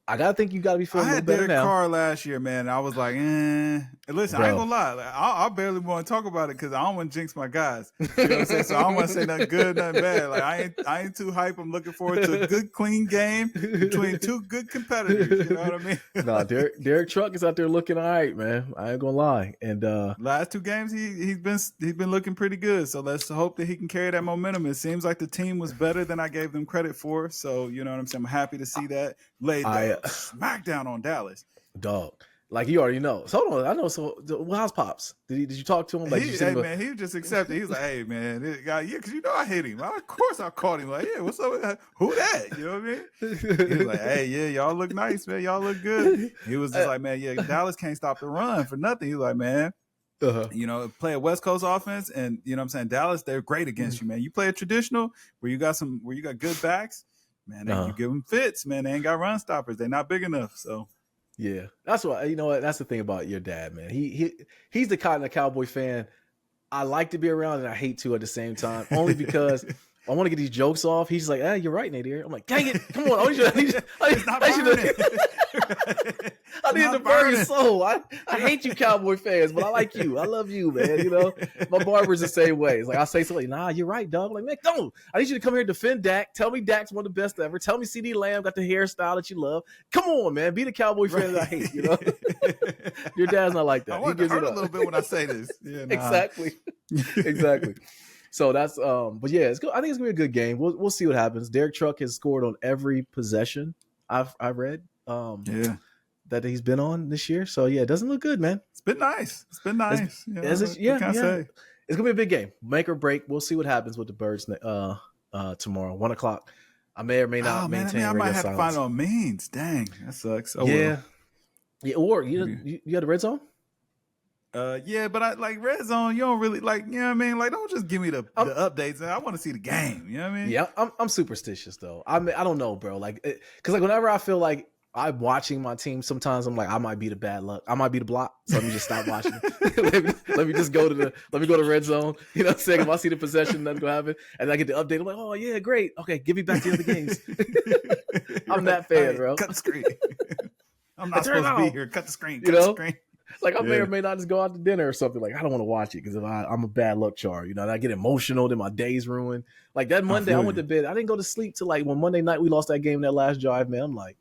[SPEAKER 1] I gotta think you gotta be feeling a little better now. I had
[SPEAKER 2] Derek Carr last year, man. I was like, Listen, bro. I ain't gonna lie. Like, I barely want to talk about it because I don't want to jinx my guys. You know what I'm saying? So I don't want to say nothing good, nothing bad. Like I ain't too hype. I'm looking forward to a good, clean game between two good competitors. You know what I mean?
[SPEAKER 1] No, Derek Truck is out there looking all right, man. I ain't gonna lie. And
[SPEAKER 2] last 2 games, he's been looking pretty good. So let's hope that he can carry that momentum. It seems like the team was better than I gave them credit for. So you know what I'm saying? I'm happy to see that. Laid the smackdown on Dallas,
[SPEAKER 1] dog. Like you already know. So hold on, I know. So how's Pops? Did you talk to him? Like,
[SPEAKER 2] man, he just accepted. He was like, "Hey, man, this guy, because you know I hit him. Of course I caught him. Like, yeah, what's up with that? Who that? You know what I mean?" He was like, "Hey, yeah, y'all look nice, man. Y'all look good." He was just like, "Man, yeah, Dallas can't stop the run for nothing." He was like, "Man, you know, play a West Coast offense, and you know what I'm saying, Dallas, they're great against you, man. You play a traditional where you got good backs." Man, you give them fits, man. They ain't got run stoppers. They're not big enough. So,
[SPEAKER 1] yeah, that's why. You know what? That's the thing about your dad, man. He's the kind of Cowboy fan I like to be around, and I hate to at the same time. Only because I want to get these jokes off. He's like, "Hey, you're right, Nadir." I'm like, "Dang it, come on! I need to burn your soul. I hate you, Cowboy fans, but I like you. I love you, man. You know, my barber's the same way. It's like I say something, nah, you're right, dog. I'm like, man, don't. I need you to come here and defend Dak. Tell me Dak's one of the best ever. Tell me CD Lamb got the hairstyle that you love. Come on, man, be the Cowboy fan that I hate. You know, your dad's not like that.
[SPEAKER 2] I want to hurt a little bit when I say this. Yeah, nah.
[SPEAKER 1] Exactly. So that's but yeah, it's good. I think it's gonna be a good game. We'll see what happens. Derek Truck has scored on every possession I've read. That he's been on this year. So yeah, it doesn't look good, man.
[SPEAKER 2] It's been nice. It's
[SPEAKER 1] gonna be a big game, make or break. We'll see what happens with the Birds tomorrow, 1:00. I may or may not maintain.
[SPEAKER 2] I might have to find on means. Dang, that sucks. Oh,
[SPEAKER 1] yeah, well. Yeah. Or you had the red zone.
[SPEAKER 2] Yeah, but I like red zone. You don't really like, you know what I mean? Like, don't just give me the updates. I want to see the game. You know what I mean?
[SPEAKER 1] Yeah, I'm superstitious though. I don't know, bro. Like, because like whenever I feel like I'm watching my team. Sometimes I'm like, I might be the bad luck. I might be the block. So let me just stop watching. let me just go to red zone. You know what I'm saying? If I see the possession, nothing gonna happen. And I get the update. I'm like, oh yeah, great. Okay, give me back the other games. I'm that fan, bro.
[SPEAKER 2] Cut the screen. I'm not supposed to be here. Cut the screen. Cut the screen.
[SPEAKER 1] Like I may or may not just go out to dinner or something. Like I don't want to watch it because if I'm a bad luck charm, you know, and I get emotional, then my day's ruined. Like that Monday, I went to bed. I didn't go to sleep till like when Monday night we lost that game, that last drive, man. I'm like,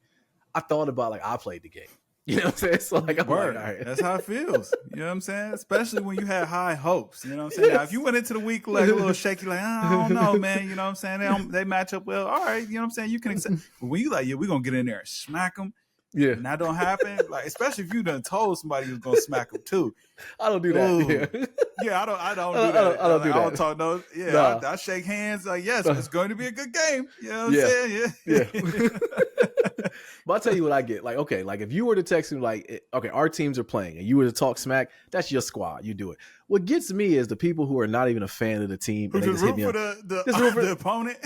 [SPEAKER 1] I thought about like I played the game. You know what I'm saying? So like, I'm like, all right.
[SPEAKER 2] That's how it feels. You know what I'm saying? Especially when you had high hopes. You know what I'm saying? Yes. Now, if you went into the week like a little shaky, like, I don't know, man. You know what I'm saying? They match up well. All right. You know what I'm saying? You can accept. But when you like, yeah, we're going to get in there and smack them.
[SPEAKER 1] Yeah.
[SPEAKER 2] And that don't happen. Like, especially if you done told somebody you was going to smack them too.
[SPEAKER 1] I don't do that.
[SPEAKER 2] Yeah, I don't do that.
[SPEAKER 1] I don't do that.
[SPEAKER 2] I don't talk no. Yeah, nah. I shake hands like, yes, it's going to be a good game. You know what I'm saying?
[SPEAKER 1] Yeah. But I'll tell you what I get. Like, okay, like if you were to text me like, okay, our teams are playing and you were to talk smack, that's your squad. You do it. What gets me is the people who are not even a fan of the team.
[SPEAKER 2] Who just root for the opponent?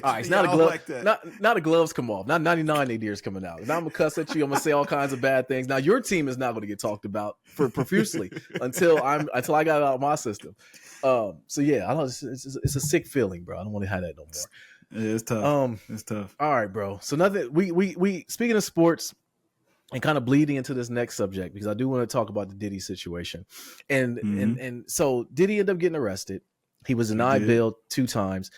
[SPEAKER 1] All right, it's not a glove. Like that. Not the gloves come off. Not 99 nadir's coming out. Now I'm gonna cuss at you. I'm gonna say all kinds of bad things. Now your team is not going to get talked about profusely until I got it out of my system. So yeah, I know it's a sick feeling, bro. I don't want to have that no more.
[SPEAKER 2] Yeah, it's tough. It's tough.
[SPEAKER 1] All right, bro. So nothing. We speaking of sports and kind of bleeding into this next subject because I do want to talk about the Diddy situation, and so Diddy ended up getting arrested. He was denied bail 2 times,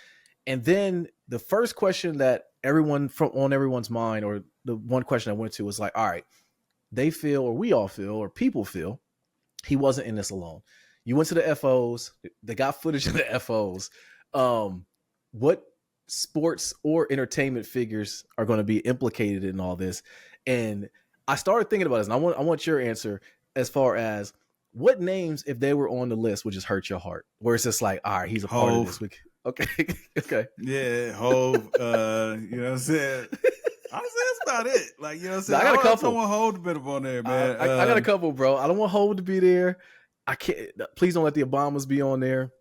[SPEAKER 1] and then the first question that on everyone's mind, or the one question I went to was like, all right, they feel, or we all feel, or people feel, he wasn't in this alone. You went to the FOs. They got footage of the FOs. What sports or entertainment figures are going to be implicated in all this? And I started thinking about this, and I want your answer as far as what names, if they were on the list, would just hurt your heart? Where it's just like, all right, he's a part of this week. Okay. Okay.
[SPEAKER 2] Yeah, Hove. You know what I'm saying? I say that's about it. Like, you know what I'm saying?
[SPEAKER 1] I got a couple.
[SPEAKER 2] Someone hold a bit of on there, man.
[SPEAKER 1] I got a couple, bro. I don't want Hove to be there. I can't. Please don't let the Obamas be on there.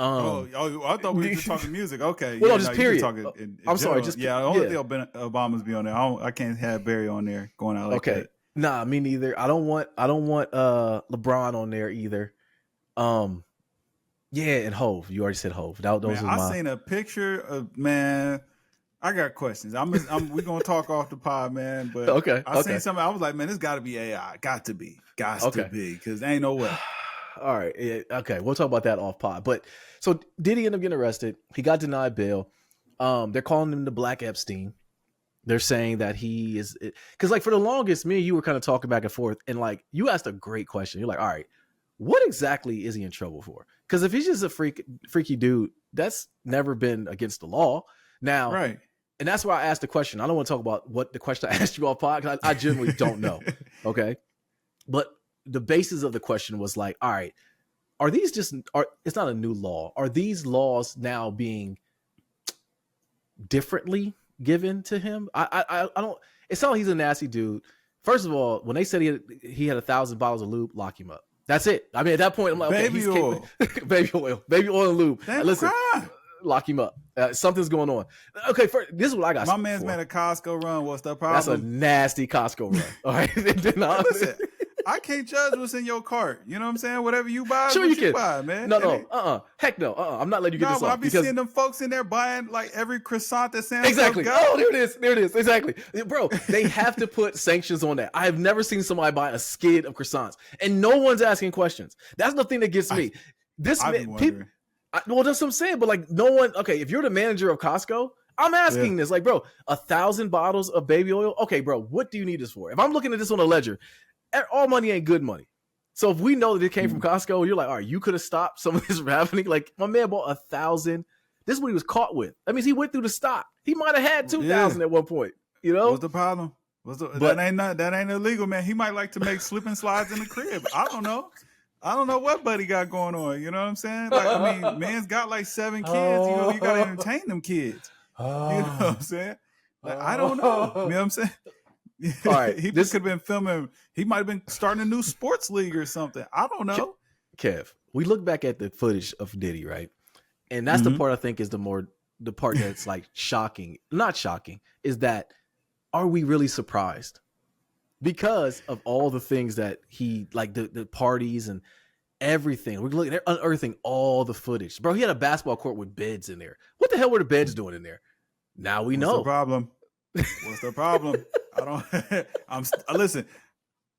[SPEAKER 2] I thought we were just talking music. Okay.
[SPEAKER 1] Well, no, just period.
[SPEAKER 2] I'm sorry. Just I don't let the Obamas be on there. I can't have Barry on there going out like that.
[SPEAKER 1] Nah, me neither. I don't want LeBron on there either. Yeah, and Hove. You already said Hove.
[SPEAKER 2] I seen a picture of, man. I got questions. We're gonna talk off the pod, man. But I seen something. I was like, man, this got to be AI. Got to be, because there ain't no way.
[SPEAKER 1] All right. Yeah, okay. We'll talk about that off pod. But so Diddy ended up getting arrested. He got denied bail. They're calling him the Black Epstein. They're saying that he is, because like for the longest, me and you were kind of talking back and forth, and like you asked a great question. You're like, all right, what exactly is he in trouble for? Because if he's just a freaky dude, that's never been against the law. Now,
[SPEAKER 2] right.
[SPEAKER 1] And that's why I asked the question. I don't want to talk about what the question I asked you off pod, because I generally don't know. Okay. But the basis of the question was like, all right, it's not a new law. Are these laws now being differently given to him? I don't, it's not like he's a nasty dude. First of all, when they said he had 1,000 bottles of lube, lock him up. That's it. I mean, at that point, I'm like, okay,
[SPEAKER 2] baby oil
[SPEAKER 1] and lube. Listen, lock him up. Something's going on. Okay, this is what I got.
[SPEAKER 2] My man's made a Costco run. What's the problem?
[SPEAKER 1] That's a nasty Costco run. All right.
[SPEAKER 2] Listen, I can't judge what's in your cart. You know what I'm saying? Whatever you buy,
[SPEAKER 1] sure, you can
[SPEAKER 2] buy, man.
[SPEAKER 1] No. Heck no. I'm not letting you get this off.
[SPEAKER 2] I be seeing them folks in there buying like every croissant that Sam's
[SPEAKER 1] exactly.
[SPEAKER 2] got.
[SPEAKER 1] Oh, there it is. Exactly. Bro, they have to put sanctions on that. I have never seen somebody buy a skid of croissants and no one's asking questions. That's the thing that gets me. Well, that's what I'm saying. But like no one, okay, if you're the manager of Costco, I'm asking this. Like, bro, 1,000 bottles of baby oil. Okay, bro, what do you need this for? If I'm looking at this on a ledger, all money ain't good money. So if we know that it came from Costco, you're like, all right, you could have stopped some of this from happening. Like my man bought 1,000. This is what he was caught with. That means he went through the stock. He might have had 2,000 at one point. You know,
[SPEAKER 2] what's the problem? That ain't illegal, man. He might like to make slip and slides in the crib. I don't know what buddy got going on. You know what I'm saying? Like, I mean, man's got like 7 kids. You know, you gotta entertain them kids. You know what I'm saying? Like, I don't know. You know what I'm saying?
[SPEAKER 1] All right,
[SPEAKER 2] he could have been filming. He might have been starting a new sports league or something. I don't know.
[SPEAKER 1] Kev, we look back at the footage of Diddy, right? And that's the part I think is the part that's like shocking. Not shocking, is that are we really surprised? Because of all the things that he, like the parties and everything. We're looking, they're unearthing all the footage. Bro, he had a basketball court with beds in there. What the hell were the beds doing in there? Now we know.
[SPEAKER 2] What's the problem? What's the problem? I don't, listen,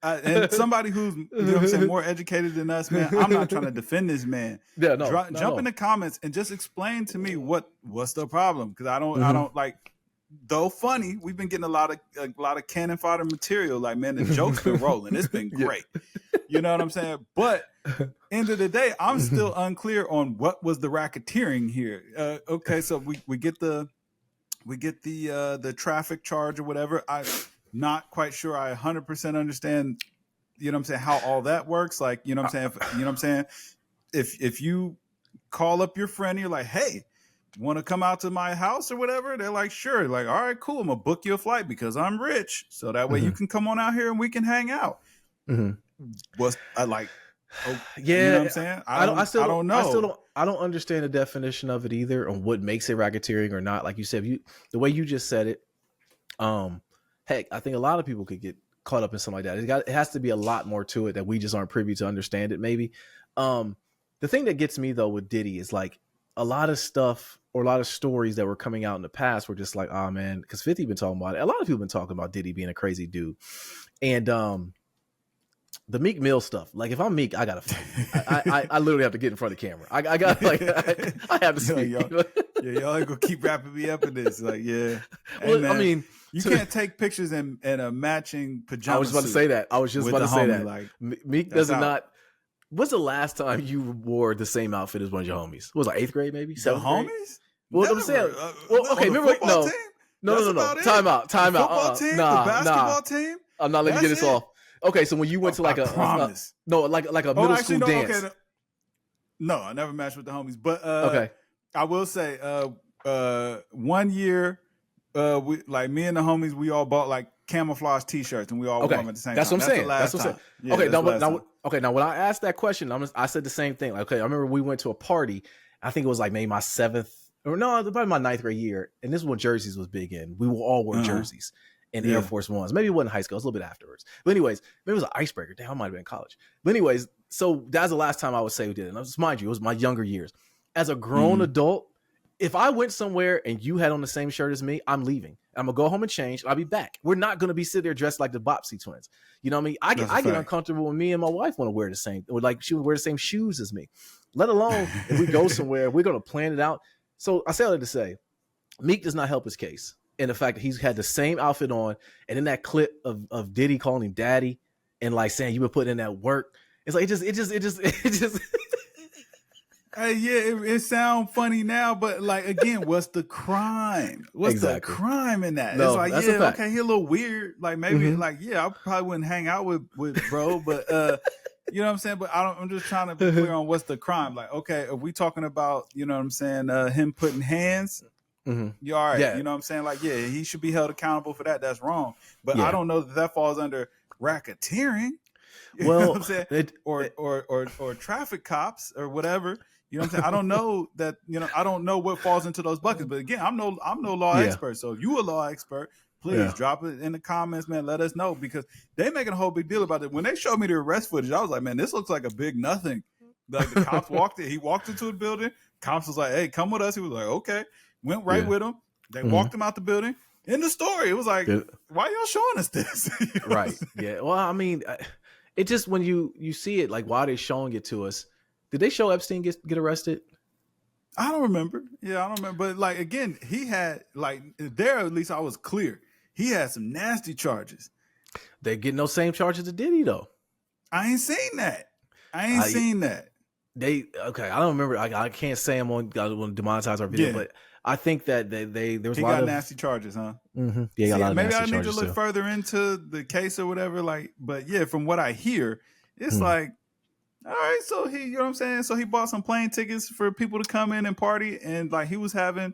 [SPEAKER 2] and somebody who's, you know what I'm saying, more educated than us, man, I'm not trying to defend this man.
[SPEAKER 1] Yeah, no.
[SPEAKER 2] Jump in the comments and just explain to me what's the problem. Because I don't like, though funny, we've been getting a lot of cannon fodder material. Like, man, the joke's been rolling. It's been great. You know what I'm saying? But end of the day, I'm still unclear on what was the racketeering here. Okay, so we get the traffic charge or whatever. I'm not quite sure I 100% understand, you know what I'm saying, how all that works. Like, you know what I'm saying? You know what I'm saying? If you call up your friend, you're like, hey, want to come out to my house or whatever? They're like, sure. Like, all right, cool. I'm gonna book you a flight because I'm rich. So that way you can come on out here and we can hang out. What's I like? Oh,
[SPEAKER 1] yeah,
[SPEAKER 2] you know what I'm saying? I don't know.
[SPEAKER 1] I don't understand the definition of it either on what makes it racketeering or not. Like you said, the way you just said it, heck, I think a lot of people could get caught up in something like that. It has to be a lot more to it that we just aren't privy to understand it. Maybe. The thing that gets me though with Diddy is like a lot of stuff or a lot of stories that were coming out in the past were just like, oh man, because 50 been talking about it. A lot of people been talking about Diddy being a crazy dude, and the Meek Mill stuff. Like, if I'm Meek, I gotta fight. I literally have to get in front of the camera. I got like I have to speak.
[SPEAKER 2] Y'all ain't gonna keep wrapping me up in this. Like, yeah.
[SPEAKER 1] Well, man, I mean,
[SPEAKER 2] you can't take pictures in a matching pajama.
[SPEAKER 1] I was about to say that. I was just about to say that.
[SPEAKER 2] Like,
[SPEAKER 1] Meek does not. When's the last time you wore the same outfit as one of your homies? It was like 8th grade, maybe? 7th grade?
[SPEAKER 2] Homies?
[SPEAKER 1] Well, never. I'm saying. Well, okay, remember? No. Time out.
[SPEAKER 2] The football team, the basketball team.
[SPEAKER 1] I'm not letting you get this off. Okay, so when you went to like a middle school dance. Okay,
[SPEAKER 2] no, I never matched with the homies. But okay, I will say, 1 year, we like me and the homies, we all bought like camouflage T-shirts and we all wore them at the same time.
[SPEAKER 1] That's what I'm saying. That's what I'm saying.
[SPEAKER 2] Yeah,
[SPEAKER 1] okay, now when I asked that question, I said the same thing. Like, okay, I remember we went to a party. I think it was like maybe my 7th or no, probably my 9th grade year, and this is when jerseys was big in. We will all wear jerseys. And Air Force Ones. Maybe it wasn't high school. It was a little bit afterwards. But anyways, maybe it was an icebreaker. Damn, I might have been in college. But anyways, so that's the last time I would say we did it. And just mind you, it was my younger years. As a grown adult, if I went somewhere and you had on the same shirt as me, I'm leaving. I'm going to go home and change. I'll be back. We're not going to be sitting there dressed like the Bopsy twins. You know what I mean? I get uncomfortable when me and my wife want to wear the same, or like she would wear the same shoes as me, let alone if we go somewhere, we're going to plan it out. So I say all that to say, Meek does not help his case. And the fact that he's had the same outfit on, and in that clip of Diddy calling him daddy and like saying you were putting in that work, it's like it just
[SPEAKER 2] Hey, yeah, it sounds funny now, but like again, what's the crime? What's the crime in that?
[SPEAKER 1] No,
[SPEAKER 2] it's like, yeah, okay, he a little weird. Like maybe like, yeah, I probably wouldn't hang out with bro, but you know what I'm saying? But I'm just trying to be clear on what's the crime. Like, okay, are we talking about, you know what I'm saying, him putting hands? You all right? Yeah. You know what I'm saying? Like, yeah, he should be held accountable for that. That's wrong. But I don't know that falls under racketeering. You know what I'm saying? Or traffic cops or whatever. You know what I'm saying? I don't know that. You know, I don't know what falls into those buckets. But again, I'm no law expert. So if you a law expert, please drop it in the comments, man. Let us know, because they making a whole big deal about it. When they showed me the arrest footage, I was like, man, this looks like a big nothing. Like the cops he walked into the building. Cops was like, hey, come with us. He was like, okay. Went with him. They walked him out the building. In the story, it was like, why y'all showing us this?
[SPEAKER 1] Right. Yeah. Well, I mean, it just, when you see it, like, why are they showing it to us? Did they show Epstein get arrested?
[SPEAKER 2] I don't remember. Yeah, I don't remember. But like, again, he had like there, at least I was clear. He had some nasty charges.
[SPEAKER 1] They get no same charges as Diddy though.
[SPEAKER 2] I ain't seen that. I ain't seen that.
[SPEAKER 1] I don't remember. I can't say I'm on demonetize our video, but I think that there was a lot of
[SPEAKER 2] nasty charges, huh?
[SPEAKER 1] Mm-hmm. Yeah, a lot of
[SPEAKER 2] maybe
[SPEAKER 1] nasty
[SPEAKER 2] I need to look further into the case or whatever. Like, but yeah, from what I hear, it's like, all right, so he, you know what I'm saying? So he bought some plane tickets for people to come in and party, and like he was having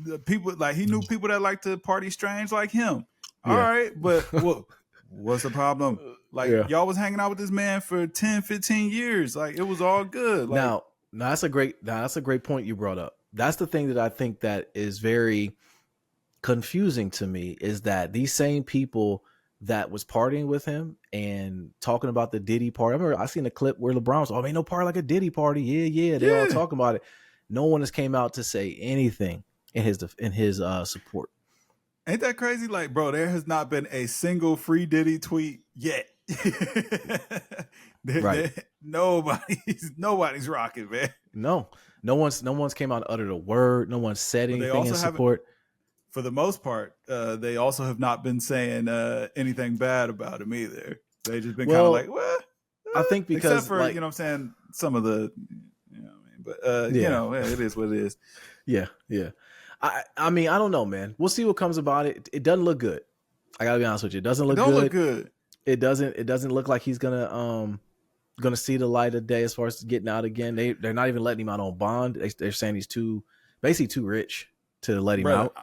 [SPEAKER 2] the people, like he knew people that like to party strange like him. All right, but what's the problem? Like y'all was hanging out with this man for 10, 15 years. Like it was all good. Like,
[SPEAKER 1] now that's a great point you brought up. That's the thing that I think that is very confusing to me is that these same people that was partying with him and talking about the Diddy party. I remember I seen a clip where LeBron was, oh, ain't no party like a Diddy party. Yeah. They all talking about it. No one has came out to say anything in his support.
[SPEAKER 2] Ain't that crazy? Like, bro, there has not been a single free Diddy tweet yet. Nobody's rocking, man.
[SPEAKER 1] No one's came out and uttered a word. No one said anything in support.
[SPEAKER 2] For the most part, they also have not been saying anything bad about him either. They just been kind of like, well,
[SPEAKER 1] I think because
[SPEAKER 2] except for, like, you know what I'm saying, some of the, you know what I mean, but you know, it is what it is.
[SPEAKER 1] Yeah. I mean, I don't know, man. We'll see what comes about it. It doesn't look good. I gotta be honest with you. It doesn't look good. It doesn't look like he's gonna see the light of day as far as getting out again. They're not even letting him out on bond. They're saying he's basically too rich to let him out.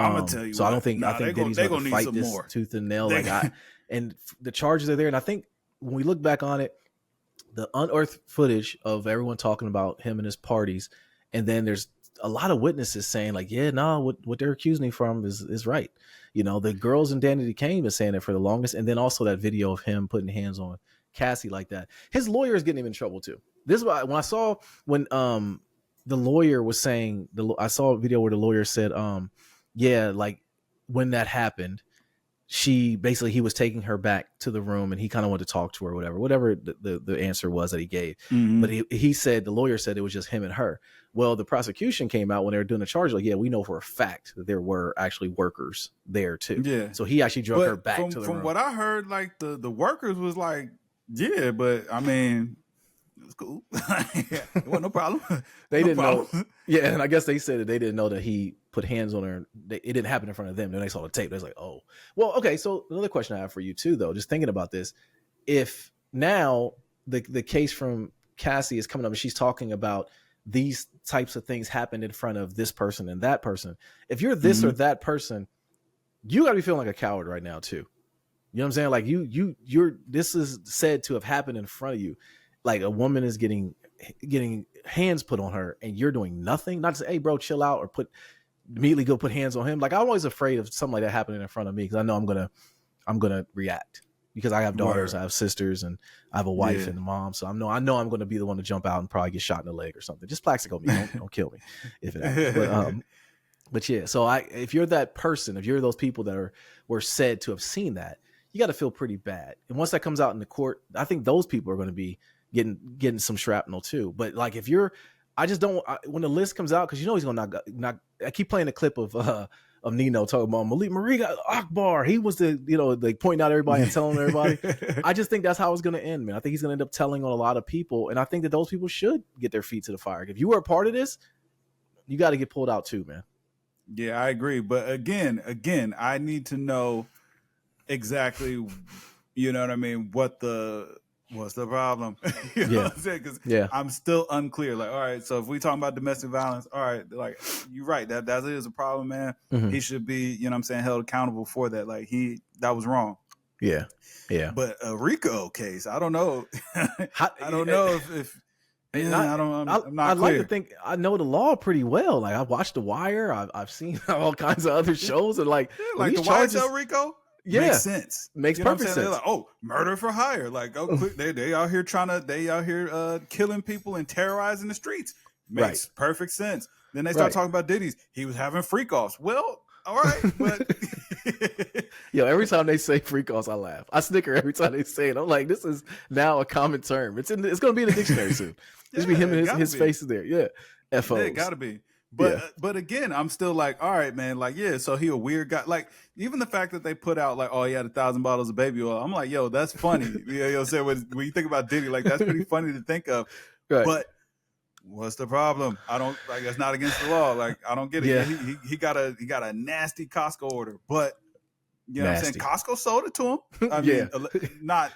[SPEAKER 2] I'm gonna tell you.
[SPEAKER 1] So I think Diddy's going to fight this tooth and nail. And the charges are there. And I think when we look back on it, the unearthed footage of everyone talking about him and his parties, and then there's a lot of witnesses saying like, yeah, no, what they're accusing me from is right. You know, the girls in Danity Kane been saying it for the longest, and then also that video of him putting hands on Cassie like that. His lawyer is getting him in trouble too. This is why when I saw the lawyer was saying, I saw a video where the lawyer said, yeah, like when that happened, he was taking her back to the room and he kind of wanted to talk to her, whatever the answer was that he gave. Mm-hmm. But he said, the lawyer said it was just him and her. Well, the prosecution came out when they were doing the charge, like, yeah, we know for a fact that there were actually workers there too. Yeah. So he actually drug her back to the room.
[SPEAKER 2] From what I heard, like the workers was like, yeah, but I mean, it's cool. It wasn't no problem.
[SPEAKER 1] They didn't know. Yeah, and I guess they said that they didn't know that he put hands on her. It didn't happen in front of them. Then they saw the tape. They was like, oh. Well, okay, so another question I have for you too, though, just thinking about this. If now the case from Cassie is coming up and she's talking about these types of things happened in front of this person and that person. If you're this or that person, you got to be feeling like a coward right now too. You know what I'm saying? Like you're this is said to have happened in front of you. Like a woman is getting hands put on her and you're doing nothing. Not to say, hey, bro, chill out, or immediately go put hands on him. Like I'm always afraid of something like that happening in front of me because I know I'm gonna react because I have daughters, I have sisters, and I have a wife and a mom. So I know I'm gonna be the one to jump out and probably get shot in the leg or something. Just plaxico me, don't kill me if it happens. But yeah, so if you're that person, if you're those people that were said to have seen that, you got to feel pretty bad. And once that comes out in the court, I think those people are going to be getting some shrapnel too. But like if I just don't when the list comes out, because you know he's gonna not. I keep playing a clip of Nino talking about Malik Mariga Akbar. He was like pointing out everybody and telling everybody. I just think that's how it's gonna end, man. I think he's gonna end up telling on a lot of people, and I think that those people should get their feet to the fire. If you were a part of this, you got to get pulled out too, man.
[SPEAKER 2] Yeah, I agree. But again, I need to know exactly, you know what I mean, what's the problem? You know what I'm saying? Because I'm still unclear. Like, all right, so if we talking about domestic violence, all right, like you're right, that is a problem, man. Mm-hmm. He should be, you know what I'm saying, held accountable for that. Like that was wrong. Yeah. But a RICO case, I don't know. I don't know if I'm not clear.
[SPEAKER 1] I'd like to think I know the law pretty well. Like I've watched The Wire, I've seen all kinds of other shows, and like
[SPEAKER 2] like the YSL RICO.
[SPEAKER 1] Yeah,
[SPEAKER 2] makes sense.
[SPEAKER 1] Makes perfect sense.
[SPEAKER 2] They're like, oh, murder for hire. Like, oh, they out here killing people and terrorizing the streets. Makes perfect sense. Then they start talking about Diddy's. He was having freak offs. Well, all right, but
[SPEAKER 1] yo, every time they say freak offs, I laugh. I snicker every time they say it. I'm like, this is now a common term. It's going to be in the dictionary soon. Just be him and his face is there. Yeah, FOs.
[SPEAKER 2] Yeah, it got to be. But again, I'm still like, all right, man. Like, yeah, so he a weird guy. Like, even the fact that they put out like, oh, he had 1,000 bottles of baby oil. I'm like, yo, that's funny. You know, so when you think about Diddy, like that's pretty funny to think of. Right. But what's the problem? I don't like. That's not against the law. Like, I don't get it. Yeah. He got a nasty Costco order, but you know what I'm saying? Costco sold it to him. I mean, not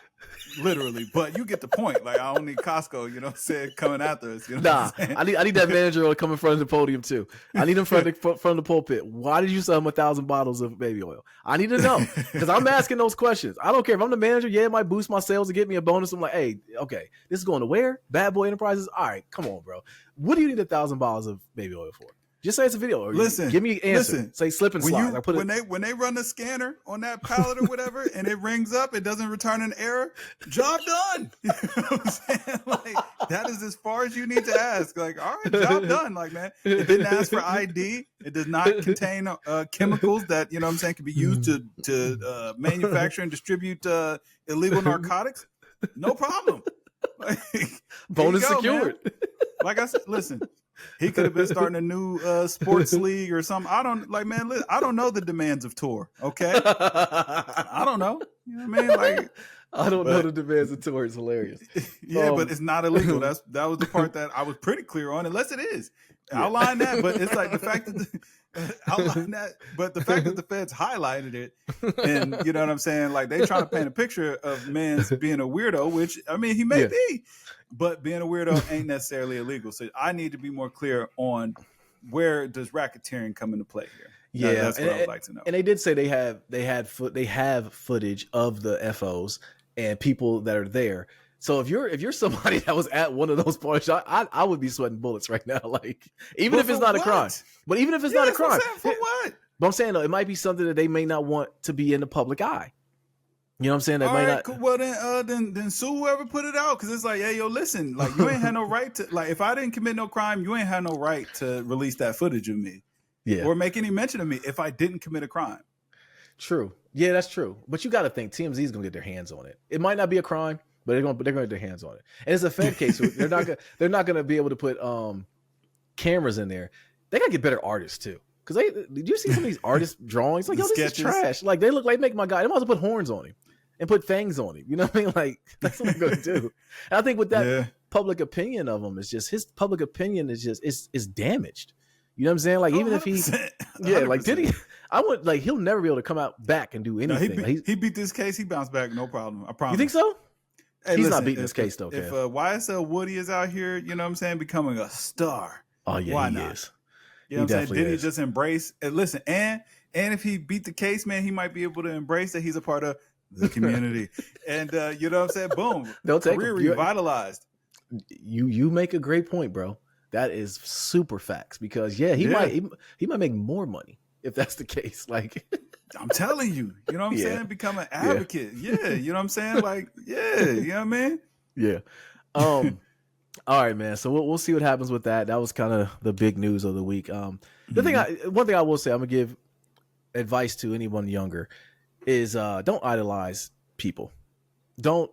[SPEAKER 2] literally, but you get the point. Like, I don't need Costco, you know what I'm saying, coming after us. You know
[SPEAKER 1] I need that manager to come in front of the podium too. I need him from the pulpit. Why did you sell him 1,000 bottles of baby oil? I need to know because I'm asking those questions. I don't care if I'm the manager. Yeah, it might boost my sales to get me a bonus. I'm like, hey, okay, this is going to where? Bad Boy Enterprises. All right, come on, bro. What do you need 1,000 bottles of baby oil for? Just say it's a video. Or
[SPEAKER 2] listen,
[SPEAKER 1] give me an answer. Say slip and slide.
[SPEAKER 2] When they run the scanner on that pallet or whatever, and it rings up, it doesn't return an error. Job done. You know what I'm saying? Like that is as far as you need to ask. Like, all right, job done. Like, man, it didn't ask for ID. It does not contain chemicals that you know what I'm saying can be used to manufacture and distribute illegal narcotics. No problem. Like,
[SPEAKER 1] bonus secured.
[SPEAKER 2] Man. Like I said, listen. He could have been starting a new sports league or something. I don't listen, I don't know the demands of tour. Okay, I don't know. You know what I mean? Like,
[SPEAKER 1] I don't know the demands of tour. It's hilarious.
[SPEAKER 2] Yeah, but it's not illegal. That was the part that I was pretty clear on. Unless it is, outline that. But it's like the fact that outline that. But the fact that the feds highlighted it, and you know what I'm saying? Like they trying to paint a picture of man's being a weirdo, which I mean he may be. But being a weirdo ain't necessarily illegal. So I need to be more clear on where does racketeering come into play here.
[SPEAKER 1] Yeah,
[SPEAKER 2] that's what I would like to know. And
[SPEAKER 1] they did say they have footage of the FOs and people that are there. So if you're somebody that was at one of those parties, I would be sweating bullets right now. Like even if it's not a crime. But even if it's not a crime,
[SPEAKER 2] for what?
[SPEAKER 1] But I'm saying though, it might be something that they may not want to be in the public eye. You know what I'm saying? That
[SPEAKER 2] all
[SPEAKER 1] might
[SPEAKER 2] right,
[SPEAKER 1] not.
[SPEAKER 2] Well, then sue whoever put it out, because it's like, hey, yo, listen, like you ain't had no right to, like, if I didn't commit no crime, you ain't had no right to release that footage of me, or make any mention of me if I didn't commit a crime.
[SPEAKER 1] True, yeah, that's true. But you got to think TMZ is gonna get their hands on it. It might not be a crime, but they're gonna get their hands on it. And it's a Fed case, so they're not gonna be able to put cameras in there. They gotta get better artists too. Because did you see some of these artist drawings? Like, yo, this is trash. Like they look like make my guy. They might as well put horns on him. And put fangs on him. You know what I mean? Like, that's what I'm going to do. And I think with that public opinion of him, it's just his public opinion is just, is damaged. You know what I'm saying? Like, even if he, 100%. Like Diddy, I would, like, he'll never be able to come out back and do anything.
[SPEAKER 2] No, he beat this case. He bounced back. No problem. I promise.
[SPEAKER 1] You think so?
[SPEAKER 2] Hey,
[SPEAKER 1] he's not beating this case, though,
[SPEAKER 2] Kev. If YSL Woody is out here, you know what I'm saying, becoming a star.
[SPEAKER 1] Oh, yeah,
[SPEAKER 2] why
[SPEAKER 1] he
[SPEAKER 2] not?
[SPEAKER 1] is.
[SPEAKER 2] You know what I'm saying? Diddy just embrace, and listen, and if he beat the case, man, he might be able to embrace that he's a part of the community. And you know what I'm saying? Boom.
[SPEAKER 1] They'll take
[SPEAKER 2] career revitalized.
[SPEAKER 1] You make a great point, bro. That is super facts, because he might make more money if that's the case. Like
[SPEAKER 2] I'm telling you, you know what I'm saying? Become an advocate. Yeah. You know what I'm saying? Like, yeah, you know what I mean?
[SPEAKER 1] Yeah. All right, man. So we'll see what happens with that. That was kind of the big news of the week. One thing I will say, I'm gonna give advice to anyone younger is don't idolize people. Don't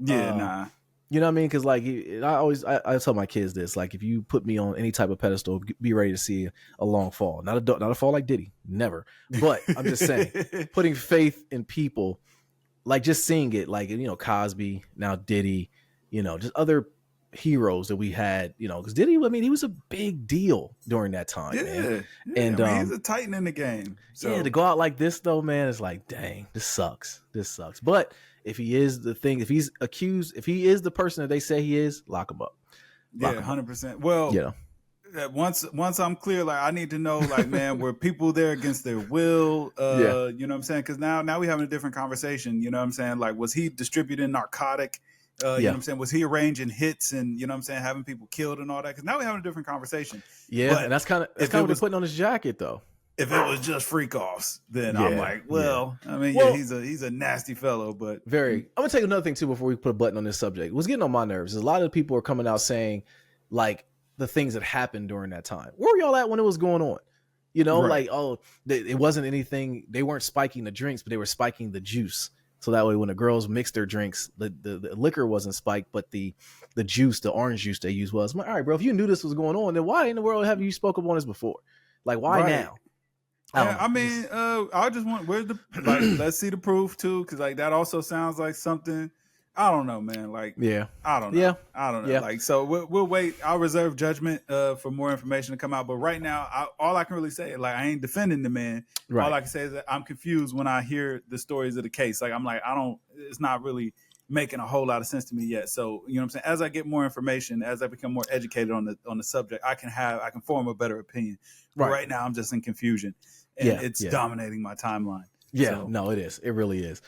[SPEAKER 1] you know what I mean? Because like I tell my kids this, like if you put me on any type of pedestal, be ready to see a long fall. Not a fall like Diddy, never. But I'm just saying, putting faith in people, like just seeing it, like, you know, Cosby, now Diddy, you know, just other heroes that we had, you know, because Diddy, I mean, he was a big deal during that time, man. And
[SPEAKER 2] I mean, he's a titan in the game. So.
[SPEAKER 1] To go out like this though, man, it's like, dang, this sucks. But if he is the thing, if he is the person that they say he is, lock him up.
[SPEAKER 2] 100%. Well, you know, once I'm clear, like I need to know, like, man, were people there against their will? You know what I'm saying? Because now we're having a different conversation. You know what I'm saying? Like, was he distributing narcotic? You know what I'm saying? Was he arranging hits and, you know what I'm saying, having people killed and all that? Because now we're having a different conversation.
[SPEAKER 1] Yeah, but and that's kind of what they're putting on his jacket, though.
[SPEAKER 2] If it was just freak offs, then I'm like, I mean, he's a nasty fellow, but
[SPEAKER 1] I'm gonna take another thing too before we put a button on this subject. What's getting on my nerves is a lot of people are coming out saying like the things that happened during that time. Where were y'all at when it was going on? You know, like, it wasn't anything. They weren't spiking the drinks, but they were spiking the juice. So that way, when the girls mixed their drinks, the liquor wasn't spiked, but the juice, the orange juice they used was. I'm like, all right, bro, if you knew this was going on, then why in the world have you spoke up on this before? Like, why now?
[SPEAKER 2] I mean, I just want let's see the proof too, because like that also sounds like something. I don't know, man. Like, I don't know. I don't know. Yeah. Like, so we'll wait. I'll reserve judgment for more information to come out. But right now, all I can really say, like, I ain't defending the man. Right. All I can say is that I'm confused when I hear the stories of the case. Like, I'm like, it's not really making a whole lot of sense to me yet. So, you know what I'm saying? As I get more information, as I become more educated on the subject, I can form a better opinion. But right now, I'm just in confusion, and it's dominating my timeline.
[SPEAKER 1] Yeah, no, it is. It really is.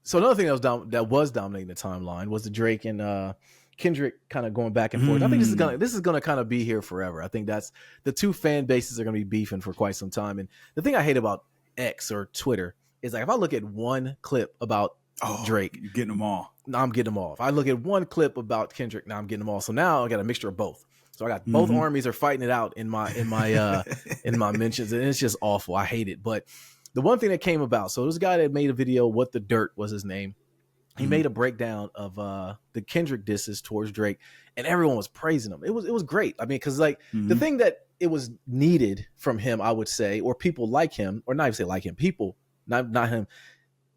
[SPEAKER 1] So another thing that was dominating the timeline was the Drake and Kendrick kind of going back and forth. I think this is gonna kind of be here forever. I think that's the two fan bases are gonna be beefing for quite some time. And the thing I hate about X or Twitter is like if I look at one clip about Drake,
[SPEAKER 2] you're getting them all.
[SPEAKER 1] Now I'm getting them all. If I look at one clip about Kendrick, now I'm getting them all. So now I got a mixture of both. So I got both armies are fighting it out in my in my mentions, and it's just awful. I hate it. But the one thing that came about, so this guy that made a video, What the Dirt was his name. He made a breakdown of the Kendrick disses towards Drake, and everyone was praising him. It was great. I mean, because like the thing that it was needed from him, I would say, or people like him, or not even say like him, people, not him.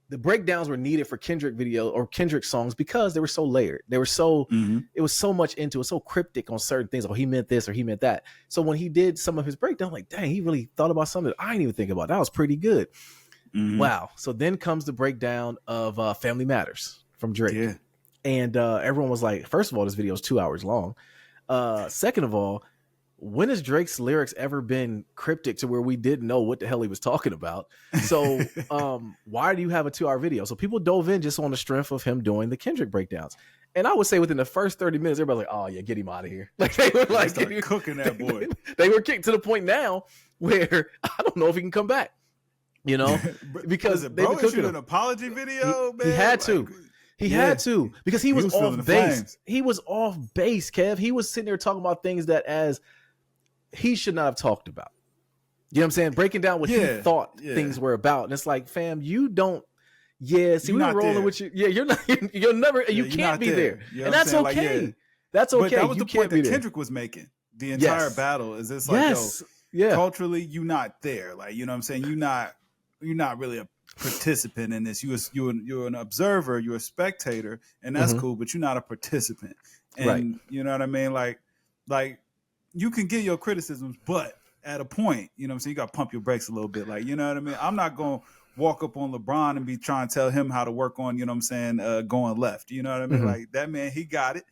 [SPEAKER 1] The breakdowns were needed for Kendrick video or Kendrick songs because they were so layered. They were so it was so much into it, so cryptic on certain things. Oh, he meant this or he meant that. So when he did some of his breakdown, like, dang, he really thought about something that I didn't even think about. That was pretty good. Wow. So then comes the breakdown of Family Matters from Drake.
[SPEAKER 2] Yeah.
[SPEAKER 1] And everyone was like, first of all, this video is 2 hours long. Second of all, when has Drake's lyrics ever been cryptic to where we didn't know what the hell he was talking about? So why do you have a 2 hour video? So people dove in just on the strength of him doing the Kendrick breakdowns. And I would say within the first 30 minutes, everybody's like, oh yeah, get him out of here. Like they were like
[SPEAKER 2] cooking that boy.
[SPEAKER 1] They were kicked to the point now where I don't know if he can come back. You know, because they
[SPEAKER 2] issued an apology video, man.
[SPEAKER 1] He had to. He had to because he was off base. He was off base, Kev. He was sitting there talking about things that as he should not have talked about. You know what I'm saying? Breaking down what he thought things were about. And it's like, fam, you don't. Yeah, see, we were rolling there with you. Yeah, you're not. You're never. You can't be there, and that's okay. Like, that's okay. But that was the point that
[SPEAKER 2] Kendrick was making. The entire battle is this like, culturally, you're not there. Like, you know what I'm saying? You're not really a participant in this. You're an observer. You're a spectator, and that's cool. But you're not a participant. And you know what I mean? Like you can get your criticisms, but at a point, you know what I'm saying, you got to pump your brakes a little bit. Like, you know what I mean? I'm not going to walk up on LeBron and be trying to tell him how to work on, you know what I'm saying, going left. You know what I mean? Like, that man, he got it.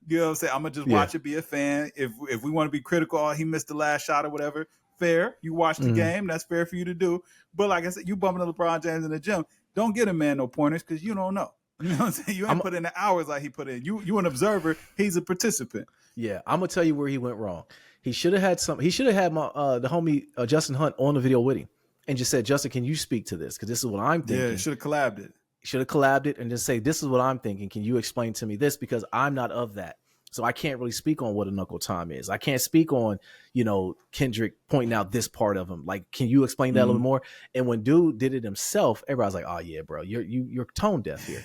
[SPEAKER 2] You know what I'm saying? I'm going to just watch it, be a fan. If we want to be critical, he missed the last shot or whatever, fair. You watch the game. That's fair for you to do. But like I said, you bumping into LeBron James in the gym. Don't get a man no pointers because you don't know. You know what I'm saying? You ain't put in the hours like he put in. You an observer. He's a participant.
[SPEAKER 1] Yeah, I'm gonna tell you where he went wrong. He should have had my the homie Justin Hunt on the video with him and just said, Justin, can you speak to this? Because this is what I'm thinking.
[SPEAKER 2] Yeah, should have collabed it.
[SPEAKER 1] Should have collabed it and just say, this is what I'm thinking. Can you explain to me this? Because I'm not of that. So I can't really speak on what a knuckle time is. I can't speak on, Kendrick pointing out this part of him. Like, can you explain that a little more? And when dude did it himself, everybody's like, oh yeah, bro, you're tone deaf here.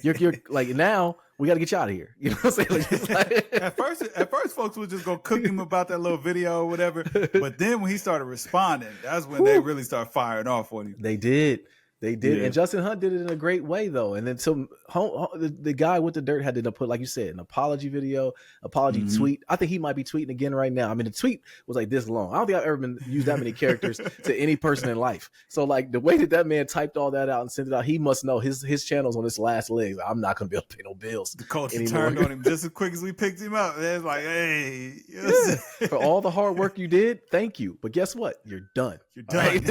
[SPEAKER 1] you're like, now we got to get you out of here. You know what I'm saying? Like,
[SPEAKER 2] at first, folks would just go cook him about that little video or whatever. But then when he started responding, that's when they really started firing off on him.
[SPEAKER 1] They did. And Justin Hunt did it in a great way, though. And then the guy with the dirt had to put, like you said, an apology video, tweet. I think he might be tweeting again right now. I mean, the tweet was like this long. I don't think I've ever used that many characters to any person in life. So, like, the way that man typed all that out and sent it out, he must know his channel's on his last legs. I'm not going to be able to pay no bills.
[SPEAKER 2] The culture turned on him just as quick as we picked him up. It's like, hey.
[SPEAKER 1] For all the hard work you did, thank you. But guess what? You're done.
[SPEAKER 2] You're done.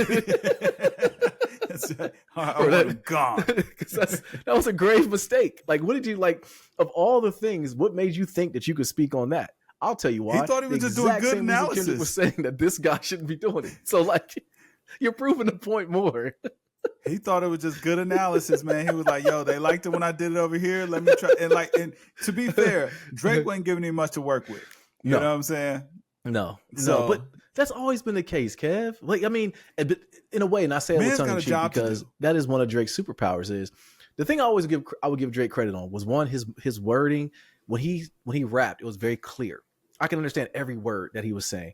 [SPEAKER 2] I'm gone.
[SPEAKER 1] That was a grave mistake. Like, what did you like of all the things? What made you think that you could speak on that? I'll tell you why.
[SPEAKER 2] He thought he was just doing good analysis.
[SPEAKER 1] Kendrick was saying that this guy shouldn't be doing it. So, like, you're proving the point more.
[SPEAKER 2] He thought it was just good analysis, man. He was like, "Yo, they liked it when I did it over here. Let me try." And to be fair, Drake wasn't giving him much to work with. You know what I'm saying?
[SPEAKER 1] No, but that's always been the case, Kev. Like, I mean, in a way, and I say it with tongue in cheek because that is one of Drake's superpowers. Is the thing I would give Drake credit on was one, his wording when he rapped, it was very clear. I can understand every word that he was saying.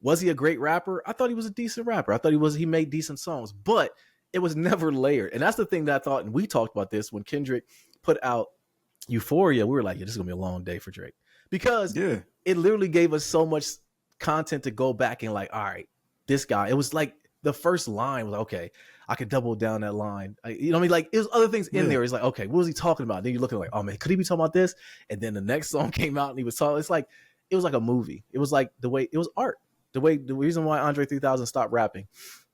[SPEAKER 1] Was he a great rapper? I thought he was a decent rapper. I thought he made decent songs, but it was never layered. And that's the thing that I thought, and we talked about this when Kendrick put out Euphoria. We were like, yeah, this is gonna be a long day for Drake because it literally gave us so much content to go back and like, all right, this guy, it was like the first line was like, okay, I could double down that line. You know what I mean? Like, it was other things in there. It's like, okay, what was he talking about? Then you're looking like, oh man, could he be talking about this? And then the next song came out and he was talking. It was like a movie. It was like the way it was art. The reason why Andre 3000 stopped rapping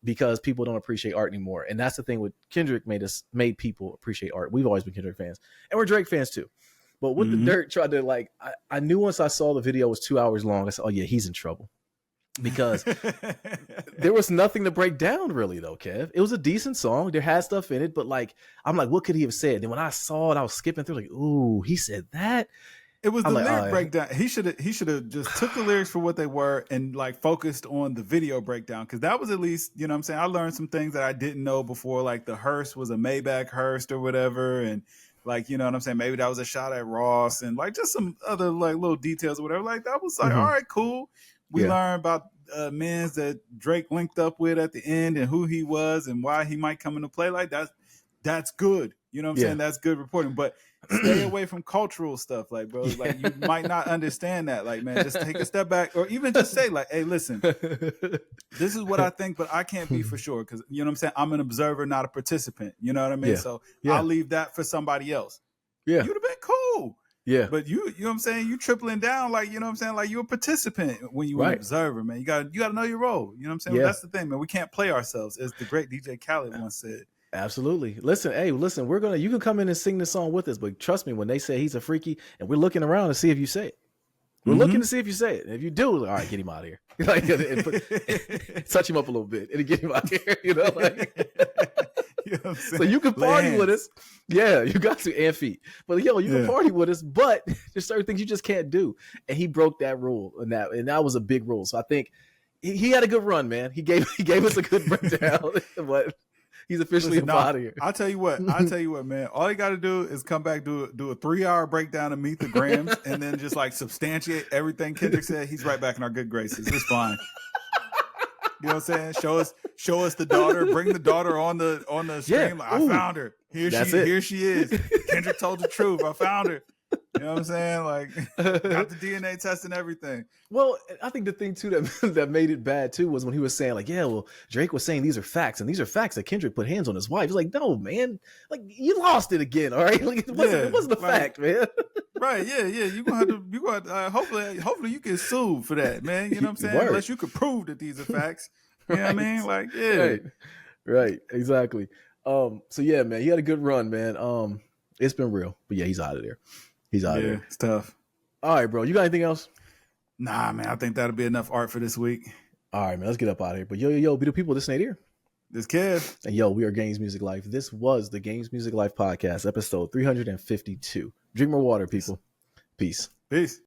[SPEAKER 1] because people don't appreciate art anymore. And that's the thing with Kendrick made people appreciate art. We've always been Kendrick fans and we're Drake fans too. But what the Dirt tried to like, I knew once I saw the video was 2 hours long. I said, oh yeah, he's in trouble. Because there was nothing to break down really though, Kev. It was a decent song. There had stuff in it, but like, I'm like, what could he have said? And when I saw it, I was skipping through like, ooh, he said that.
[SPEAKER 2] It was the lyric breakdown. He should have just took the lyrics for what they were and like focused on the video breakdown. Cause that was at least, you know what I'm saying? I learned some things that I didn't know before, like the hearse was a Maybach hearse or whatever. And like, you know what I'm saying? Maybe that was a shot at Ross and like just some other like little details or whatever. Like that was like, all right, cool. We learned about men that Drake linked up with at the end and who he was and why he might come into play. Like that's good. You know what I'm saying? That's good reporting. But stay away from cultural stuff. Like, bro, like you might not understand that. Like, man, just take a step back or even just say like, hey, listen, this is what I think, but I can't be for sure. Cause you know what I'm saying? I'm an observer, not a participant. You know what I mean? So I'll leave that for somebody else. Yeah. You'd have been cool. Yeah. But you know what I'm saying? You tripling down, like, you know what I'm saying? Like you're a participant when you're an observer, man. You gotta know your role. You know what I'm saying? Well, that's the thing, man. We can't play ourselves, as the great DJ Khaled once said. Absolutely. Listen, you can come in and sing this song with us, but trust me, when they say he's a freaky, and we're looking around to see if you say it. We're looking to see if you say it. And if you do, all right, get him out of here. Like, touch him up a little bit and get him out of here. You know, like, you know so you can party with us. Yeah, you got to, and feet. But you can party with us, but there's certain things you just can't do. And he broke that rule, and that was a big rule. So I think he had a good run, man. He gave us a good breakdown, but he's officially out of here. I'll tell you what, man. All you got to do is come back, do a 3-hour breakdown of Meet the Grams, and then just like substantiate everything Kendrick said. He's right back in our good graces. It's fine. You know what I'm saying? Show us the daughter. Bring the daughter on the screen. Yeah. Like, I found her. Here she is. Kendrick told the truth. I found her. You know what I'm saying? Like, got the DNA test and everything. Well, I think the thing too that made it bad too was when he was saying like, yeah, well, Drake was saying these are facts, and these are facts that Kendrick put hands on his wife. He's like, no, man, like you lost it again. All right, like it wasn't a fact, man. Right? Yeah. You gonna have to. Hopefully you get sued for that, man. You know what I'm saying? Unless you could prove that these are facts. You know what I mean? Like, yeah. Right. Exactly. So yeah, man, he had a good run, man. It's been real, but yeah, he's out of there. He's out of there. It's tough. All right, bro. You got anything else? Nah, man. I think that'll be enough art for this week. All right, man. Let's get up out of here. But yo, be the people. This ain't here. This Kev. And yo, we are Games Music Life. This was the Games Music Life podcast, episode 352. Drink more water, people. Peace. Peace.